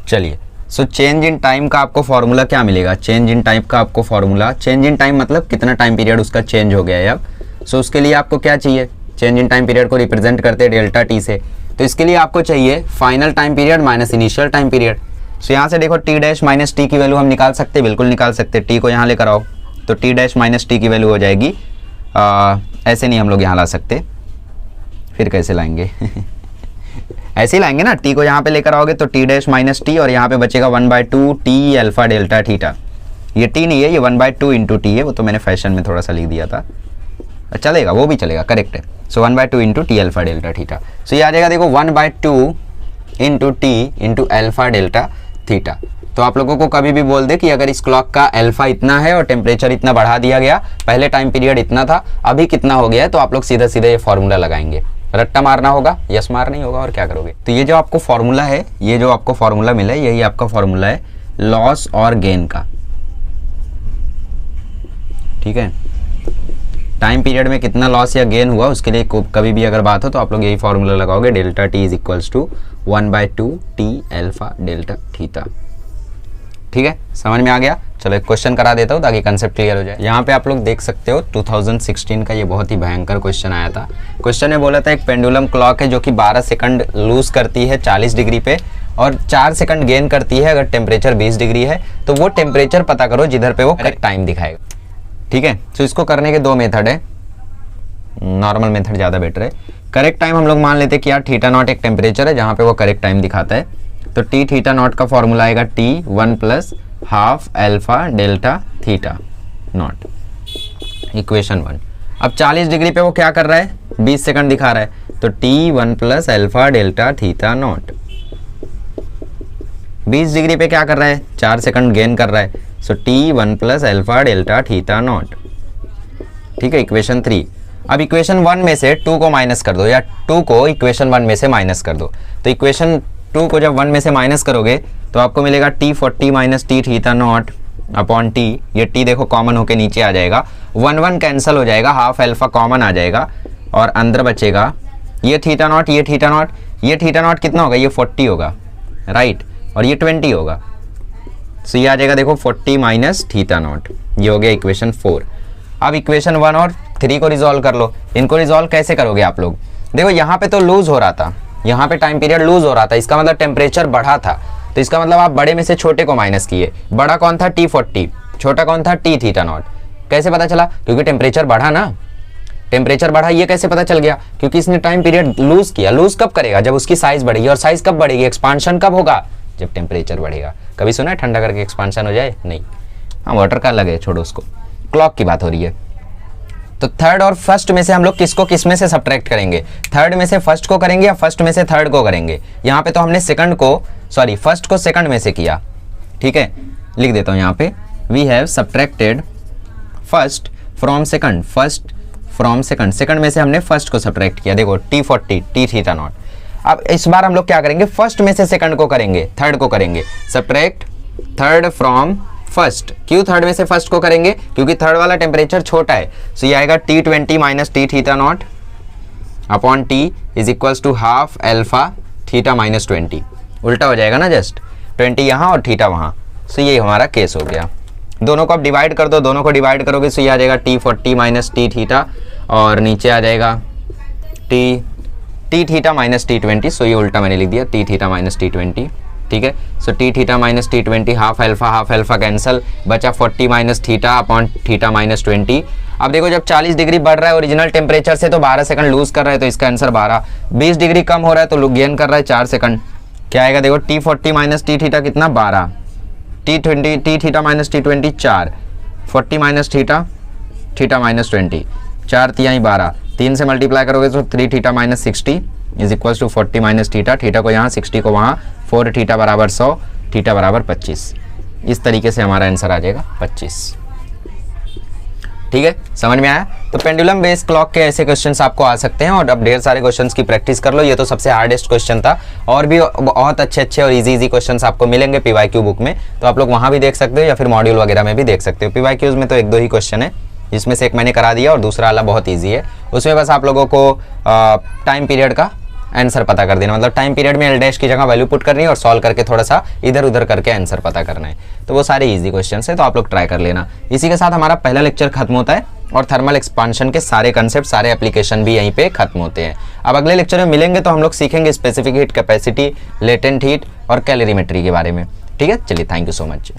चलिए, सो चेंज इन टाइम का आपको फॉर्मूला क्या मिलेगा, चेंज इन टाइम का आपको फॉर्मूला, चेंज इन टाइम मतलब कितना टाइम पीरियड उसका चेंज हो गया है अब। सो उसके लिए आपको क्या चाहिए, चेंज इन टाइम पीरियड को रिप्रेजेंट करते हैं डेल्टा टी से, तो इसके लिए आपको चाहिए final time period minus initial time period. So यहाँ से देखो टी डैश माइनस टी की वैल्यू हम निकाल सकते हैं, बिल्कुल निकाल सकते हैं। टी को यहाँ लेकर आओ तो टी डैश माइनस टी की वैल्यू हो जाएगी, ऐसे नहीं हम लोग यहाँ ला सकते, फिर कैसे लाएंगे ऐसे ही लाएंगे ना, टी को यहाँ पे लेकर आओगे तो टी डैश माइनस टी और यहाँ पे बचेगा 1/2 टी अल्फा डेल्टा थीटा। ये टी नहीं है, ये 1/2 इंटू टी है, वो तो मैंने फैशन में थोड़ा सा लिख दिया था, चलेगा वो भी चलेगा, करेक्ट है। So 1/2 into T alpha delta theta. So ये आ जाएगा देखो 1/2 into T into alpha delta theta. तो आप लोगों को कभी भी बोल दे कि अगर इस क्लॉक का अल्फा इतना है और टेम्परेचर इतना बढ़ा दिया गया, पहले टाइम पीरियड इतना था अभी कितना हो गया है, तो आप लोग सीधा सीधा ये फॉर्मूला लगाएंगे, रट्टा मारना होगा, यस मार नहीं होगा, और क्या करोगे। तो ये जो आपको फॉर्मूला है, ये जो आपको फॉर्मूला मिला है, यही आपका फॉर्मूला है लॉस और गेन का, ठीक है। टाइम पीरियड में कितना लॉस या गेन हुआ उसके लिए कभी भी अगर बात हो तो आप लोग यही फॉर्मूला लगाओगे, delta T is equals to 1/2 T alpha delta theta. ठीक है, समझ में आ गया। चलो एक क्वेश्चन करा देता हूँ ताकि कंसेप्ट क्लियर हो जाए। यहाँ पे आप लोग देख सकते हो 2016 का ये बहुत ही भयंकर क्वेश्चन आया था। क्वेश्चन में बोला था एक पेंडुलम क्लॉक है जो कि 12 सेकंड लूज करती है 40 डिग्री पे और 4 सेकंड गेन करती है अगर टेम्परेचर 20 डिग्री है, तो वो टेम्परेचर पता करो जिधर पे वो करेक्ट टाइम दिखाएगा। ठीक है, तो इसको करने के 2 मेथड है, नॉर्मल मेथड ज़्यादा बेटर है। करेक्ट टाइम हम लोग मान लेते हैं कि यार थीटा नॉट एक टेम्परेचर है जहाँ पे वो करेक्ट टाइम दिखाता है, तो टी थीटा नॉट का फॉर्मूला आएगा T 1 + half alpha delta theta not, equation 1। अब 40 डिग्री पे वो क्या कर रहा है, 20 सेकंड दिखा रहा है, तो T 1 + alpha delta theta not. 20 degree पे क्या कर रहा है, 4 सेकंड गेन कर रहा है, so T 1 + alpha delta theta naught. ठीक है, इक्वेशन 3। अब इक्वेशन 1 में से 2 को माइनस कर दो, या 2 को इक्वेशन 1 में से माइनस कर दो। तो इक्वेशन 2 को जब 1 में से माइनस करोगे तो आपको मिलेगा T 40 - T theta not upon T. ये टी देखो कॉमन होके नीचे आ जाएगा, 1 कैंसिल हो जाएगा, हाफ अल्फा कॉमन आ जाएगा और अंदर बचेगा ये थीटा नॉट, ये थीटा नॉट, ये थीटा नॉट कितना होगा, ये 40 होगा, राइट, और ये 20 होगा। सो ये आ जाएगा देखो 40 - थीटा नॉट, ये हो गया इक्वेशन 4। अब इक्वेशन 1 और 3 को रिजॉल्व कर लो। इनको रिजॉल्व कैसे करोगे आप लोग, देखो यहाँ पे तो लूज हो रहा था, यहाँ पे टाइम पीरियड लूज हो रहा था, इसका मतलब टेम्परेचर बढ़ा था, तो इसका मतलब आप बड़े में से छोटे को माइनस किए। बड़ा कौन था, टी 40, छोटा कौन था, टी थीटा नॉट। कैसे पता चला, क्योंकि टेम्परेचर बढ़ा ना, टेम्परेचर बढ़ा। ये कैसे पता चल गया, क्योंकि इसने टाइम पीरियड लूज किया। लूज कब करेगा, जब उसकी साइज बढ़ेगी, और साइज कब बढ़ेगी, एक्सपांशन कब होगा, जब टेम्परेचर बढ़ेगा। कभी सुना है ठंडा करके एक्सपांशन हो जाए, नहीं। हाँ, वाटर का लगे, छोड़ो उसको, क्लॉक की बात हो रही है। तो थर्ड और फर्स्ट में से हम लोग किसको किस में से सब्ट्रैक्ट करेंगे, थर्ड में से फर्स्ट को करेंगे या फर्स्ट में से थर्ड को करेंगे। यहाँ पे तो हमने सेकंड को, सॉरी फर्स्ट को सेकंड में से किया। ठीक है, लिख देता हूँ यहाँ पे, we have subtracted first from second, first from second, second में से हमने फर्स्ट को सब्ट्रैक्ट किया। देखो टी 40 टी थीटा नॉट। अब इस बार हम लोग क्या करेंगे, फर्स्ट में से सेकंड को करेंगे, थर्ड को करेंगे, सब्ट्रैक्ट थर्ड फ्रॉम फर्स्ट। क्यों थर्ड में से फर्स्ट को करेंगे, क्योंकि थर्ड वाला टेम्परेचर छोटा है। सो ये आएगा T 20 - T theta not upon T is equals to half alpha theta -20। उल्टा हो जाएगा ना, जस्ट 20 यहाँ और थीटा वहाँ। सो ये हमारा केस हो गया। दोनों को आप डिवाइड कर दो, दोनों को डिवाइड करोगे सो ये आ जाएगा टी 40 - टी थीटा और नीचे आ जाएगा टी थीटा -टी 20। सो ये उल्टा मैंने लिख दिया, टी थीटा -टी 20। ठीक है, so T theta -T 20, half alpha cancel, बचा 40 - थीटा अपॉन थीटा -20। अब देखो जब 40 डिग्री बढ़ रहा है ओरिजिनल टेम्परेचर से तो 12 सेकंड लूज कर रहा है, तो इसका आंसर 12। 20 डिग्री कम हो रहा है तो गेन कर रहा है 4 सेकंड। क्या आएगा देखो, टी 40 - टी थीटा कितना, 12, टी थीटा -टी 20 4, 40 - थीटा -20, 4 तिहाई 12, 3 से मल्टीप्लाई करोगे तो 3 theta -60 is equals to 40 - theta, theta को यहाँ 60 को वहाँ, 4 थीटा बराबर 100, थीटा बराबर 25। इस तरीके से हमारा आंसर आ जाएगा 25। ठीक है, समझ में आया। तो पेंडुलम बेस्ड क्लॉक के ऐसे क्वेश्चंस आपको आ सकते हैं और अब ढेर सारे क्वेश्चंस की प्रैक्टिस कर लो। ये तो सबसे हार्डेस्ट क्वेश्चन था, और भी बहुत अच्छे और इजी क्वेश्चंस आपको मिलेंगे पीवाईक्यू बुक में, तो आप लोग वहाँ भी देख सकते हो या फिर मॉड्यूल वगैरह में भी देख सकते हो। पीवाईक्यूज में तो 1-2 ही क्वेश्चन है, जिसमें से एक मैंने करा दिया और दूसरा वाला बहुत ईजी है। उसमें बस आप लोगों को टाइम पीरियड का आंसर पता कर देना, मतलब टाइम पीरियड में एल डैश की जगह वैल्यू पुट करनी है और सॉल्व करके थोड़ा सा इधर उधर करके आंसर पता करना है। तो वो सारे इजी क्वेश्चन है, तो आप लोग ट्राई कर लेना। इसी के साथ हमारा पहला लेक्चर खत्म होता है और थर्मल एक्सपांशन के सारे कंसेप्ट, सारे एप्लीकेशन भी यहीं पे खत्म होते हैं। अब अगले लेक्चर में मिलेंगे तो हम लोग सीखेंगे specific heat capacity, latent heat और कैलोरीमेट्री के बारे में। ठीक है, चलिए, थैंक यू सो मच।